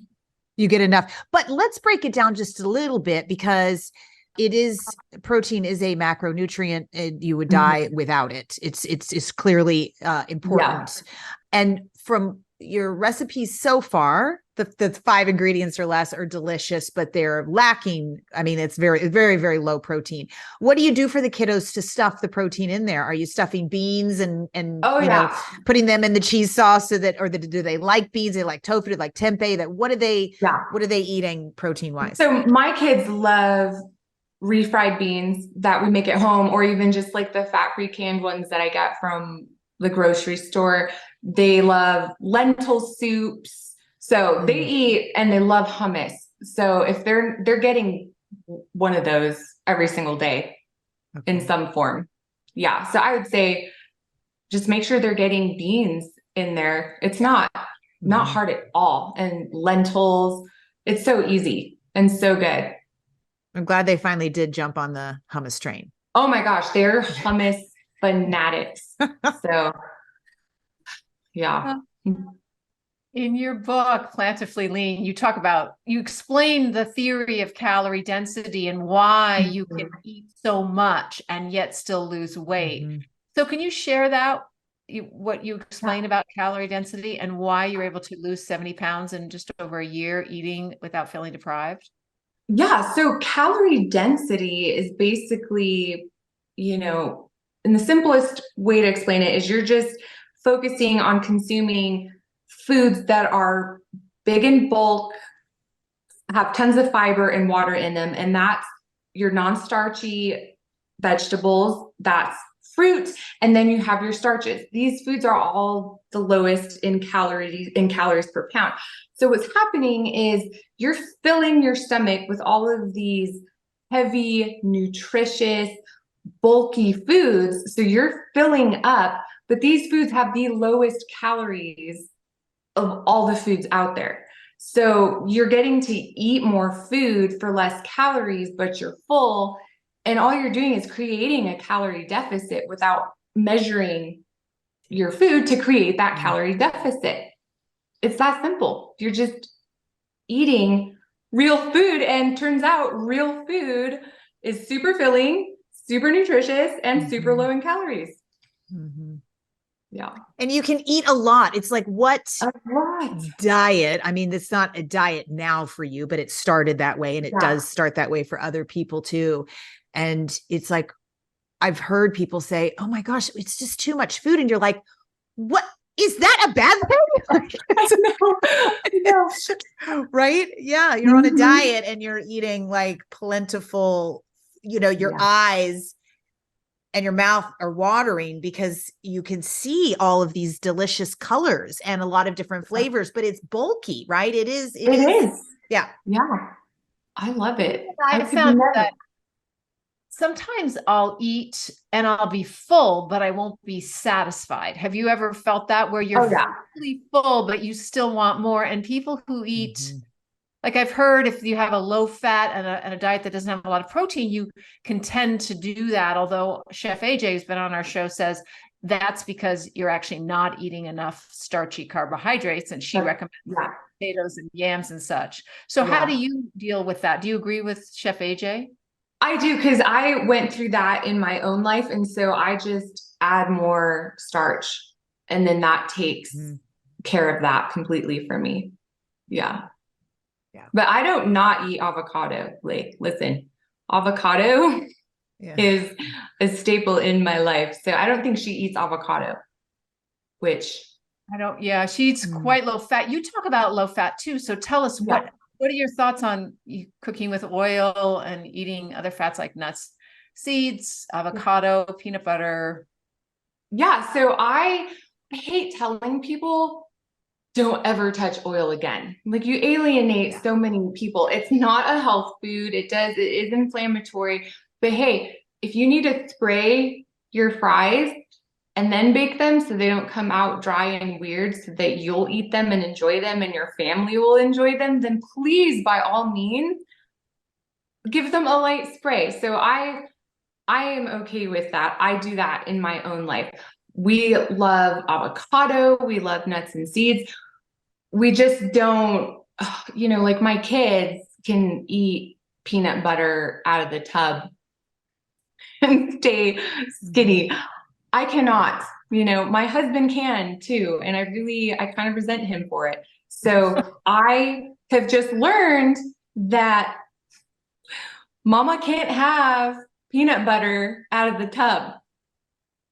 Speaker 1: You get enough. But let's break it down just a little bit, because protein is a macronutrient, and you would die without it. It's clearly important. Yeah. And from your recipes so far, the 5 ingredients or less are delicious, but they're lacking. I mean, it's very, very, very low protein. What do you do for the kiddos to stuff the protein in there? Are you stuffing beans and putting them in the cheese sauce do they like beans? They like tofu, they like tempeh? What are they eating protein wise?
Speaker 3: So my kids love refried beans that we make at home, or even just like the fat-free canned ones that I get from the grocery store. They love lentil soups. So they eat, and they love hummus. So if they're getting one of those every single day in some form. Yeah. So I would say just make sure they're getting beans in there. It's not hard at all. And lentils, it's so easy and so good.
Speaker 1: I'm glad they finally did jump on the hummus train.
Speaker 3: Oh my gosh, their hummus fanatics. So yeah.
Speaker 2: In your book, Plantifully Lean, you explain the theory of calorie density and why you can eat so much and yet still lose weight.
Speaker 1: Mm-hmm.
Speaker 2: So can you share what you explain about calorie density and why you're able to lose 70 pounds in just over a year eating without feeling deprived?
Speaker 3: Yeah. So calorie density is basically, and the simplest way to explain it is you're just focusing on consuming foods that are big in bulk, have tons of fiber and water in them. And that's your non-starchy vegetables, that's fruit, and then you have your starches. These foods are all the lowest in calories per pound. So what's happening is you're filling your stomach with all of these heavy, nutritious, bulky foods. So you're filling up, but these foods have the lowest calories of all the foods out there. So you're getting to eat more food for less calories, but you're full. And all you're doing is creating a calorie deficit without measuring your food to create that calorie deficit. It's that simple. You're just eating real food, and turns out real food is super filling, super nutritious, and super low in calories.
Speaker 1: Mm-hmm.
Speaker 3: Yeah.
Speaker 1: And you can eat a lot. It's like, what diet? I mean, it's not a diet now for you, but it started that way, and it does start that way for other people too. And it's like, I've heard people say, oh my gosh, it's just too much food. And you're like, what? Is that a bad thing? No. Right? Yeah. You're on a diet and you're eating like plentiful, your eyes and your mouth are watering because you can see all of these delicious colors and a lot of different flavors, but it's bulky, right? It is. Yeah.
Speaker 3: Yeah. I love it.
Speaker 2: I found that sometimes I'll eat and I'll be full, but I won't be satisfied. Have you ever felt that where you're really full, but you still want more? And people who eat, like I've heard, if you have a low fat and a diet that doesn't have a lot of protein, you can tend to do that. Although Chef AJ, who's been on our show, says that's because you're actually not eating enough starchy carbohydrates. And she recommends potatoes and yams and such. So how do you deal with that? Do you agree with Chef AJ?
Speaker 3: I do, because I went through that in my own life. And so I just add more starch, and then that takes care of that completely for me. Yeah. But I don't not eat avocado. Like, listen, avocado is a staple in my life. So I don't think she eats avocado, which
Speaker 2: I don't. Yeah, she eats quite low fat. You talk about low fat too. So tell us what are your thoughts on cooking with oil and eating other fats like nuts, seeds, avocado, peanut butter?
Speaker 3: Yeah. So I hate telling people don't ever touch oil again. Like, you alienate so many people. It's not a health food. It is inflammatory. But hey, if you need to spray your fries and then bake them so they don't come out dry and weird, so that you'll eat them and enjoy them and your family will enjoy them, then please, by all means, give them a light spray. So I am okay with that. I do that in my own life. We love avocado. We love nuts and seeds. We just don't, like my kids can eat peanut butter out of the tub and stay skinny. I cannot, my husband can too. And I kind of resent him for it. So I have just learned that mama can't have peanut butter out of the tub.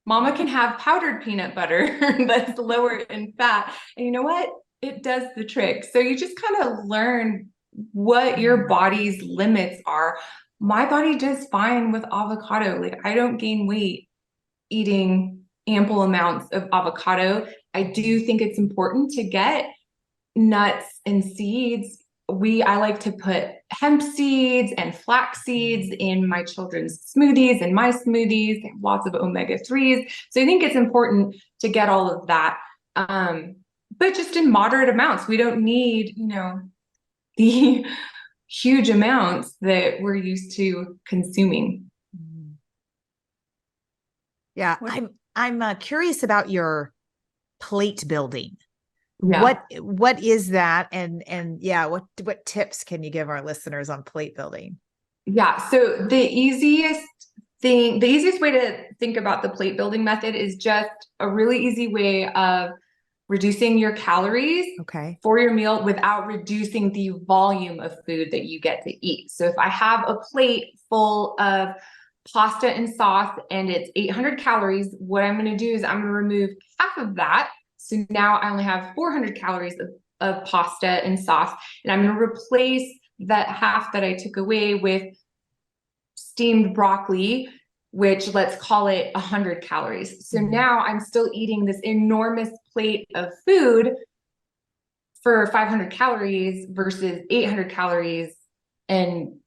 Speaker 3: Mama can have powdered peanut butter that's lower in fat. And you know what? It does the trick. So you just kind of learn what your body's limits are. My body does fine with avocado. Like, I don't gain weight eating ample amounts of avocado. I do think it's important to get nuts and seeds. I like to put hemp seeds and flax seeds in my children's smoothies and my smoothies. They have lots of omega-3s. So I think it's important to get all of that. But just in moderate amounts. We don't need, the huge amounts that we're used to consuming.
Speaker 1: Yeah. I'm curious about your plate building.
Speaker 3: Yeah.
Speaker 1: What is that? And yeah, what tips can you give our listeners on plate building?
Speaker 3: Yeah. So the easiest way to think about the plate building method is just a really easy way of reducing your calories for your meal without reducing the volume of food that you get to eat. So if I have a plate full of pasta and sauce and it's 800 calories, what I'm going to do is I'm going to remove half of that. So now I only have 400 calories of pasta and sauce, and I'm going to replace that half that I took away with steamed broccoli, which let's call it 100 calories. So now I'm still eating this enormous plate of food for 500 calories versus 800 calories. And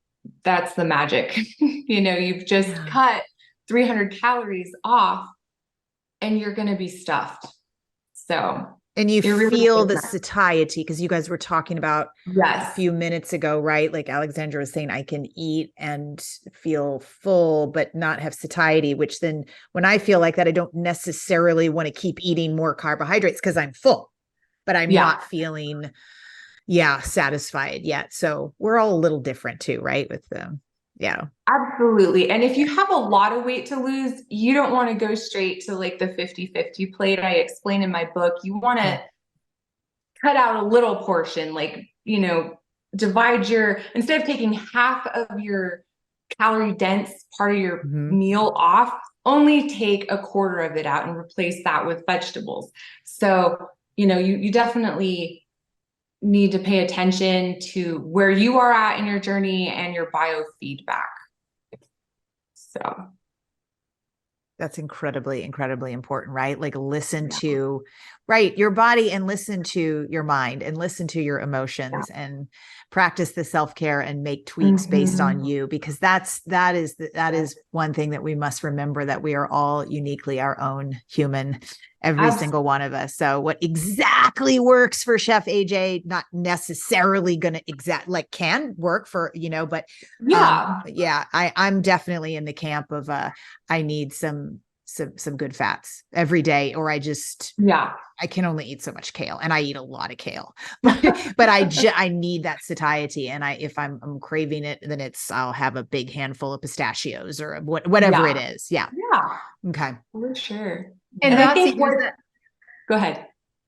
Speaker 3: that's the magic. You've just cut 300 calories off and you're going to be stuffed. So,
Speaker 1: and you feel the satiety, because you guys were talking about a few minutes ago, right? Like Alexandra was saying, I can eat and feel full, but not have satiety, which then when I feel like that, I don't necessarily want to keep eating more carbohydrates because I'm full, but I'm not feeling, satisfied yet. So we're all a little different too, right? With them. Yeah,
Speaker 3: absolutely. And if you have a lot of weight to lose, you don't want to go straight to like the 50-50 plate I explain in my book. You want to cut out a little portion, like, divide instead of taking half of your calorie dense part of your meal off, only take a quarter of it out and replace that with vegetables. So, you definitely need to pay attention to where you are at in your journey and your biofeedback. So
Speaker 1: that's incredibly, incredibly important, right? Like listen to, your body, and listen to your mind, and listen to your emotions, and practice the self-care and make tweaks based on you, because that is one thing that we must remember, that we are all uniquely our own human, every single one of us. So what exactly works for Chef AJ, not necessarily going to can work for, but I'm definitely in the camp of, I need some good fats every day, or I can only eat so much kale, and I eat a lot of kale, but I need that satiety. And if I'm craving it, then I'll have a big handful of pistachios or whatever it is. Yeah.
Speaker 3: Yeah.
Speaker 1: Okay.
Speaker 3: For sure.
Speaker 2: And I think
Speaker 3: go ahead.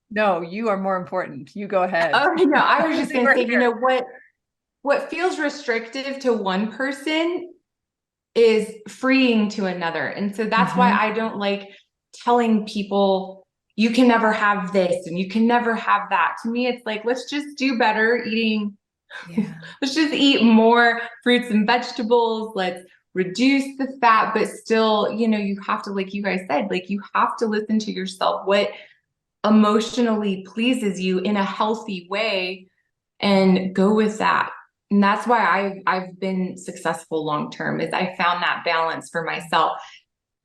Speaker 2: No, you are more important. You go ahead.
Speaker 3: Oh no, I was just going to say, what feels restrictive to one person is freeing to another. And so that's why I don't like telling people you can never have this and you can never have that. To me, it's like, let's just do better eating. Let's just eat more fruits and vegetables. Let's reduce the fat, but still, you have to, like you guys said, like you have to listen to yourself, what emotionally pleases you in a healthy way, and go with that. And that's why I've been successful long-term, is I found that balance for myself.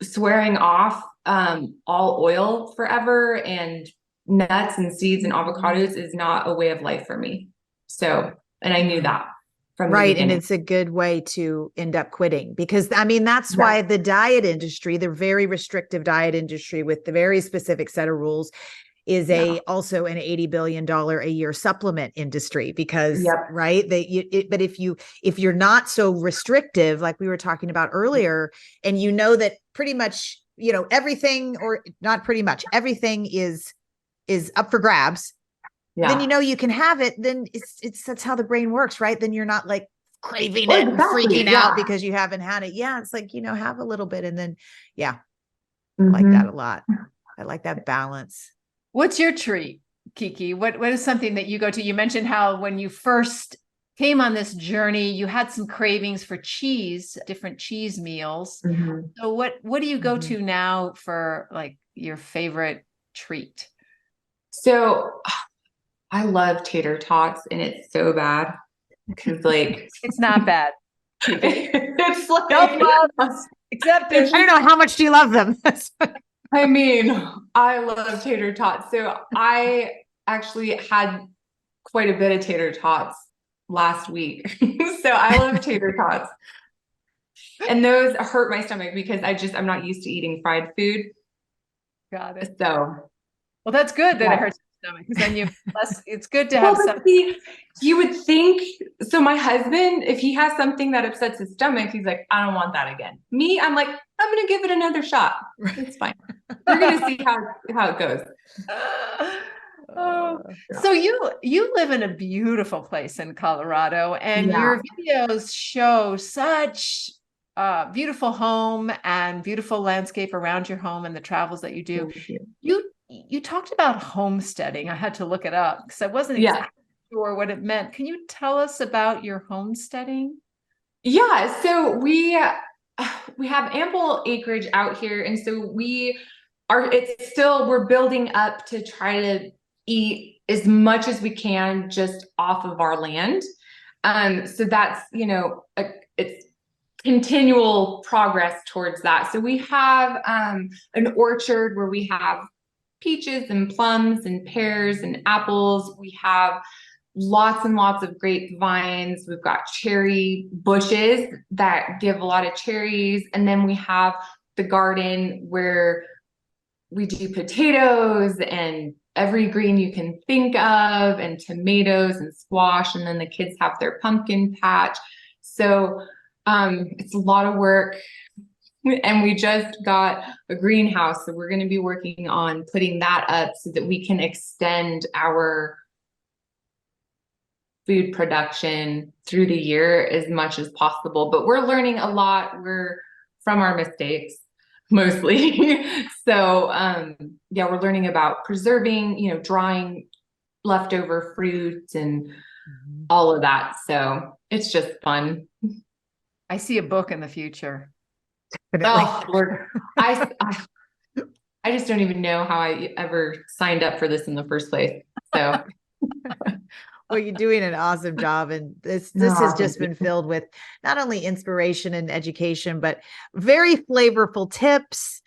Speaker 3: Swearing off all oil forever and nuts and seeds and avocados is not a way of life for me. So, and I knew that from the beginning.
Speaker 1: And it's a good way to end up quitting, because that's why the diet industry, the very restrictive diet industry with the very specific set of rules, is also an $80 billion a year supplement industry, because but if you're not so restrictive, like we were talking about earlier, and that pretty much, everything, or not pretty much everything is up for grabs, then you can have it, then it's that's how the brain works, right? Then you're not like craving it and freaking out because you haven't had it. It's like, have a little bit, and then I like that a lot. I like that balance.
Speaker 2: What's your treat, KiKi? What is something that you go to? You mentioned how when you first came on this journey, you had some cravings for cheese, different cheese meals. So what do you go to now for like your favorite treat?
Speaker 3: So I love tater tots, and it's so bad because
Speaker 2: it's not bad.
Speaker 3: It's like
Speaker 2: except
Speaker 1: I don't know, how much do you love them?
Speaker 3: I love tater tots. So I actually had quite a bit of tater tots last week. So I love tater tots. And those hurt my stomach because I'm not used to eating fried food.
Speaker 2: Got it.
Speaker 3: So,
Speaker 2: well, that's good that
Speaker 3: yeah.
Speaker 2: it hurts your stomach, because then it's good to
Speaker 3: Well,
Speaker 2: have
Speaker 3: but
Speaker 2: some.
Speaker 3: see, you would think, so my husband, if he has something that upsets his stomach, he's like, I don't want that again. Me, I'm like, I'm going to give it another shot. It's fine. We're going to see how it goes.
Speaker 2: Oh, so you live in a beautiful place in Colorado, and your videos show such beautiful home and beautiful landscape around your home and the travels that you do. You talked about homesteading. I had to look it up because I wasn't exactly sure what it meant. Can you tell us about your homesteading?
Speaker 3: Yeah, so we have ample acreage out here, and so we're building up to try to eat as much as we can just off of our land. So that's, it's continual progress towards that. So we have an orchard where we have peaches and plums and pears and apples. We have lots and lots of grapevines. We've got cherry bushes that give a lot of cherries. And then we have the garden where we do potatoes and every green you can think of, and tomatoes and squash. And then the kids have their pumpkin patch. So it's a lot of work. And we just got a greenhouse. So we're going to be working on putting that up so that we can extend our food production through the year as much as possible. But we're learning a lot. We're from our mistakes mostly. So we're learning about preserving, drying leftover fruits and all of that. So it's just fun.
Speaker 2: I see a book in the future.
Speaker 3: Oh, Lord. I just don't even know how I ever signed up for this in the first place. So
Speaker 1: well, you're doing an awesome job. And this has just been filled with not only inspiration and education, but very flavorful tips,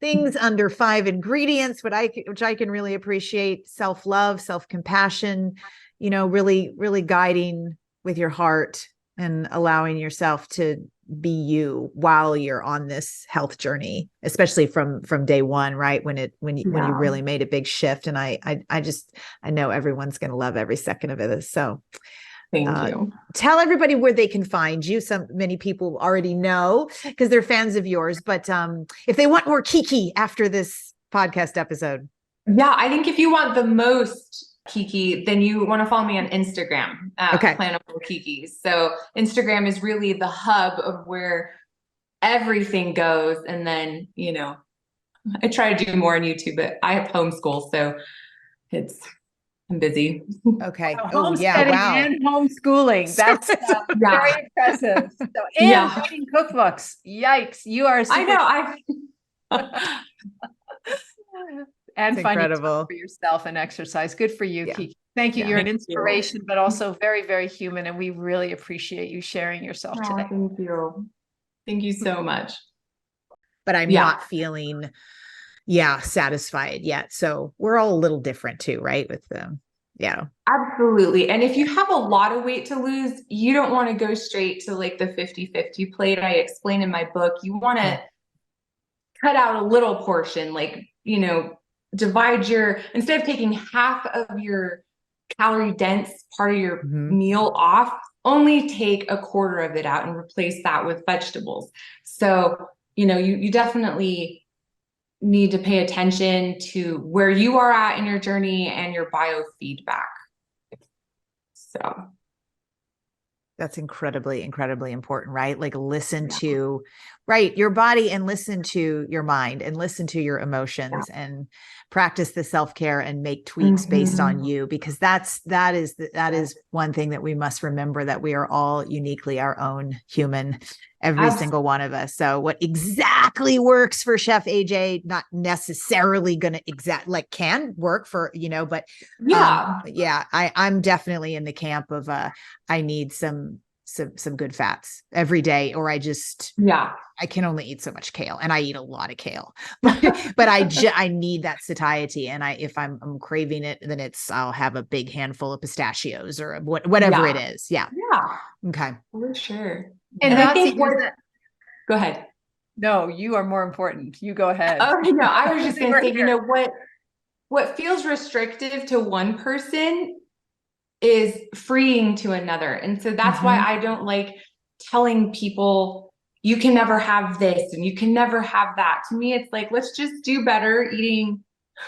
Speaker 1: things under 5 ingredients, which I can really appreciate: self-love, self-compassion, really, really guiding with your heart and allowing yourself to be you while you're on this health journey, especially from day one, right? When you really made a big shift. And I know everyone's going to love every second of it. So
Speaker 3: thank you.
Speaker 1: Tell everybody where they can find you. Many people already know because they're fans of yours, but if they want more KiKi after this podcast episode.
Speaker 3: Yeah, I think if you want the most KiKi, then you want to follow me on Instagram at Plantable KiKi. So Instagram is really the hub of where everything goes. And then, I try to do more on YouTube, but I have homeschool, so I'm busy.
Speaker 1: Okay.
Speaker 2: Homesteading and homeschooling. That's very impressive. So, and writing cookbooks. Yikes. You are super.
Speaker 3: I know.
Speaker 2: And finding time for yourself and exercise. Good for you, KiKi. Thank you. You're an inspiration, but also very, very human. And we really appreciate you sharing yourself today.
Speaker 3: Thank you. Thank you so much.
Speaker 1: But I'm not feeling, satisfied yet. So we're all a little different too, right? With them. Yeah.
Speaker 3: Absolutely. And if you have a lot of weight to lose, you don't want to go straight to like the 50-50 plate I explain in my book. You want to cut out a little portion, like, divide instead of taking half of your calorie dense part of your meal off, only take a quarter of it out and replace that with vegetables. So, you definitely need to pay attention to where you are at in your journey and your biofeedback. So
Speaker 1: that's incredibly, incredibly important, right? Like listen to your body and listen to your mind and listen to your emotions and practice the self-care and make tweaks based on you, because that is one thing that we must remember, that we are all uniquely our own human, every single one of us. So what exactly works for Chef AJ, not necessarily going to can work for, but I'm definitely in the camp of, I need some good fats every day, or I can only eat so much kale, and I eat a lot of kale, but I need that satiety. And if I'm craving it, then I'll have a big handful of pistachios or whatever it is. Yeah.
Speaker 3: Yeah.
Speaker 1: Okay.
Speaker 3: For sure.
Speaker 2: And I think
Speaker 3: Go ahead.
Speaker 2: No, you are more important. You go ahead.
Speaker 3: Oh, no, I was just going to say,
Speaker 2: Here.
Speaker 3: what feels restrictive to one person is freeing to another. And so that's why I don't like telling people you can never have this and you can never have that. To me, it's like, let's just do better eating.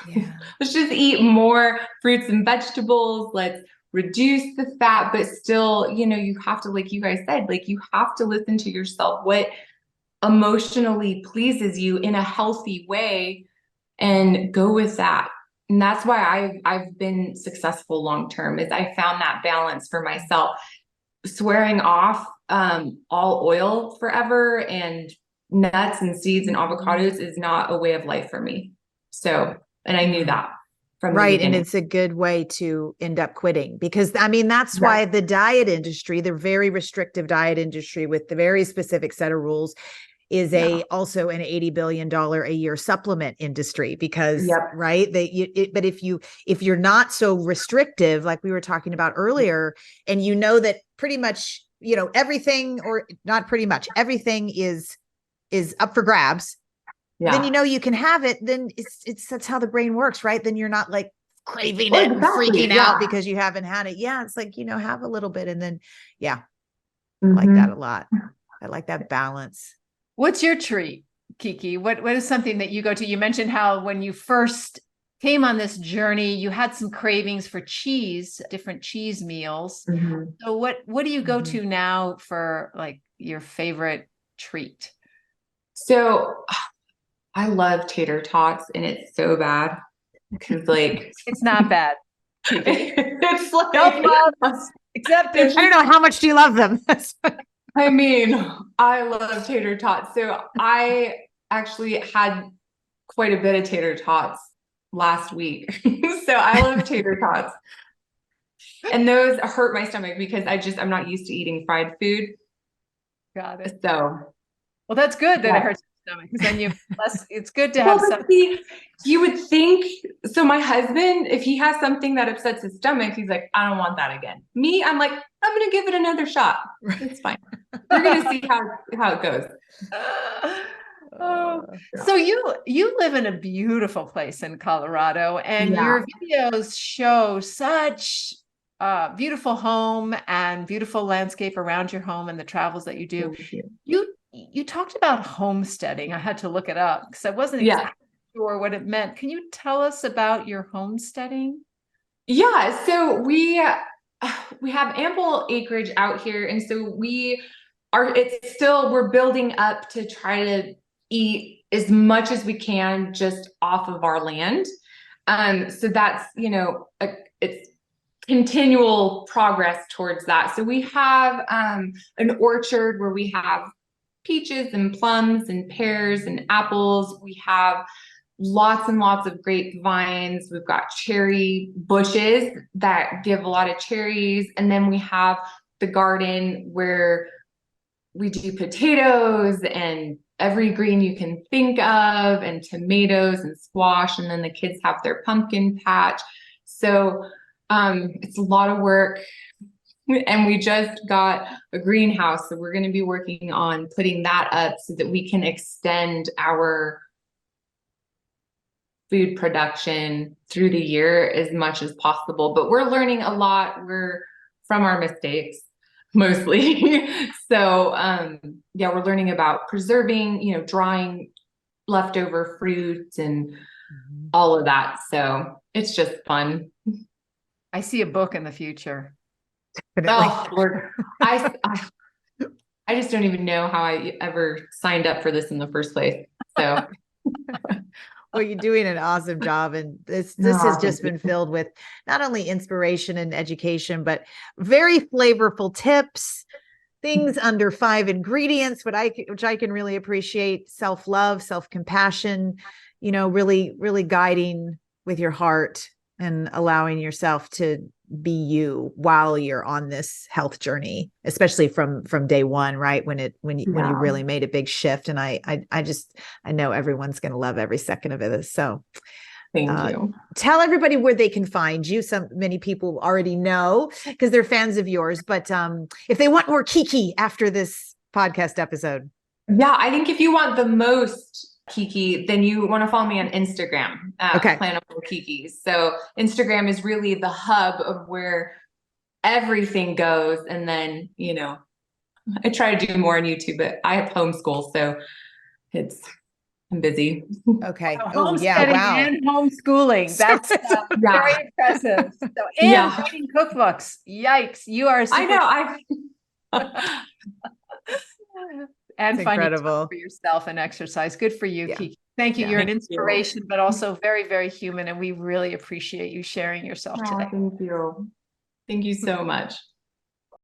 Speaker 1: Yeah.
Speaker 3: Let's just eat more fruits and vegetables. Let's reduce the fat, but still, you have to, like you guys said, like you have to listen to yourself, what emotionally pleases you in a healthy way, and go with that. And that's why I've been successful long term, is I found that balance for myself. Swearing off all oil forever and nuts and seeds and avocados is not a way of life for me. So, and I knew that from the beginning.
Speaker 1: And it's a good way to end up quitting, because I mean, that's why the diet industry, the very restrictive diet industry with the very specific set of rules, is also an $80 billion a year supplement industry, because right. But if you're not so restrictive, like we were talking about earlier, and that pretty much, everything, or not pretty much everything is up for grabs, then, you can have it. Then that's how the brain works, right? Then you're not like craving it and freaking out because you haven't had it. Yeah. It's like, have a little bit. And then, I like that a lot. I like that balance.
Speaker 2: What's your treat, KiKi? What is something that you go to? You mentioned how when you first came on this journey, you had some cravings for cheese, different cheese meals. So what do you go to now for like your favorite treat?
Speaker 3: So I love tater tots, and it's so bad because like
Speaker 2: it's not bad.
Speaker 3: It's like
Speaker 2: self-love, acceptance.
Speaker 1: I don't know, how much do you love them?
Speaker 3: I mean, I love tater tots. So I actually had quite a bit of tater tots last week. So I love tater tots. And those hurt my stomach because I'm not used to eating fried food.
Speaker 2: Got it.
Speaker 3: So,
Speaker 2: well, that's good that it hurts your stomach, because then it's good to have something.
Speaker 3: See, you would think, so my husband, if he has something that upsets his stomach, he's like, I don't want that again. Me, I'm like, I'm going to give it another shot. It's fine. We're going to see how it goes.
Speaker 2: So you live in a beautiful place in Colorado, and your videos show such beautiful home and beautiful landscape around your home and the travels that you do. You talked about homesteading. I had to look it up because I wasn't exactly sure what it meant. Can you tell us about your homesteading?
Speaker 3: Yeah, so we have ample acreage out here, and so we're building up to try to eat as much as we can just off of our land. So that's, it's continual progress towards that. So we have an orchard where we have peaches and plums and pears and apples. We have lots and lots of grapevines. We've got cherry bushes that give a lot of cherries. And then we have the garden where we do potatoes and every green you can think of, and tomatoes and squash. And then the kids have their pumpkin patch. So it's a lot of work. And we just got a greenhouse. So we're going to be working on putting that up so that we can extend our food production through the year as much as possible. But we're learning a lot. We're from our mistakes mostly. So we're learning about preserving, drying leftover fruits and all of that. So it's just fun.
Speaker 2: I see a book in the future.
Speaker 3: Oh Lord, I just don't even know how I ever signed up for this in the first place. So,
Speaker 1: well, you're doing an awesome job, and this has just been filled with not only inspiration and education, but very flavorful tips, things under 5 ingredients, which I can really appreciate: self-love, self-compassion. Really, really guiding with your heart and allowing yourself to be you while you're on this health journey, especially from day one, right? When you really made a big shift. And I know everyone's going to love every second of it. So
Speaker 3: thank you.
Speaker 1: Tell everybody where they can find you. Many people already know because they're fans of yours, but if they want more KiKi after this podcast episode.
Speaker 3: Yeah, I think if you want the most KiKi, then you want to follow me on Instagram at Plannable KiKi. So Instagram is really the hub of where everything goes. And then, I try to do more on YouTube, but I have homeschool, so I'm busy.
Speaker 1: Okay.
Speaker 2: Homesteading and homeschooling. That's very impressive. So, and writing cookbooks. Yikes. You are super
Speaker 3: I know.
Speaker 2: And finding time for yourself and exercise. Good for you, KiKi. Thank you. You're an inspiration, but also very, very human. And we really appreciate you sharing yourself today.
Speaker 3: Thank you. Thank you so much.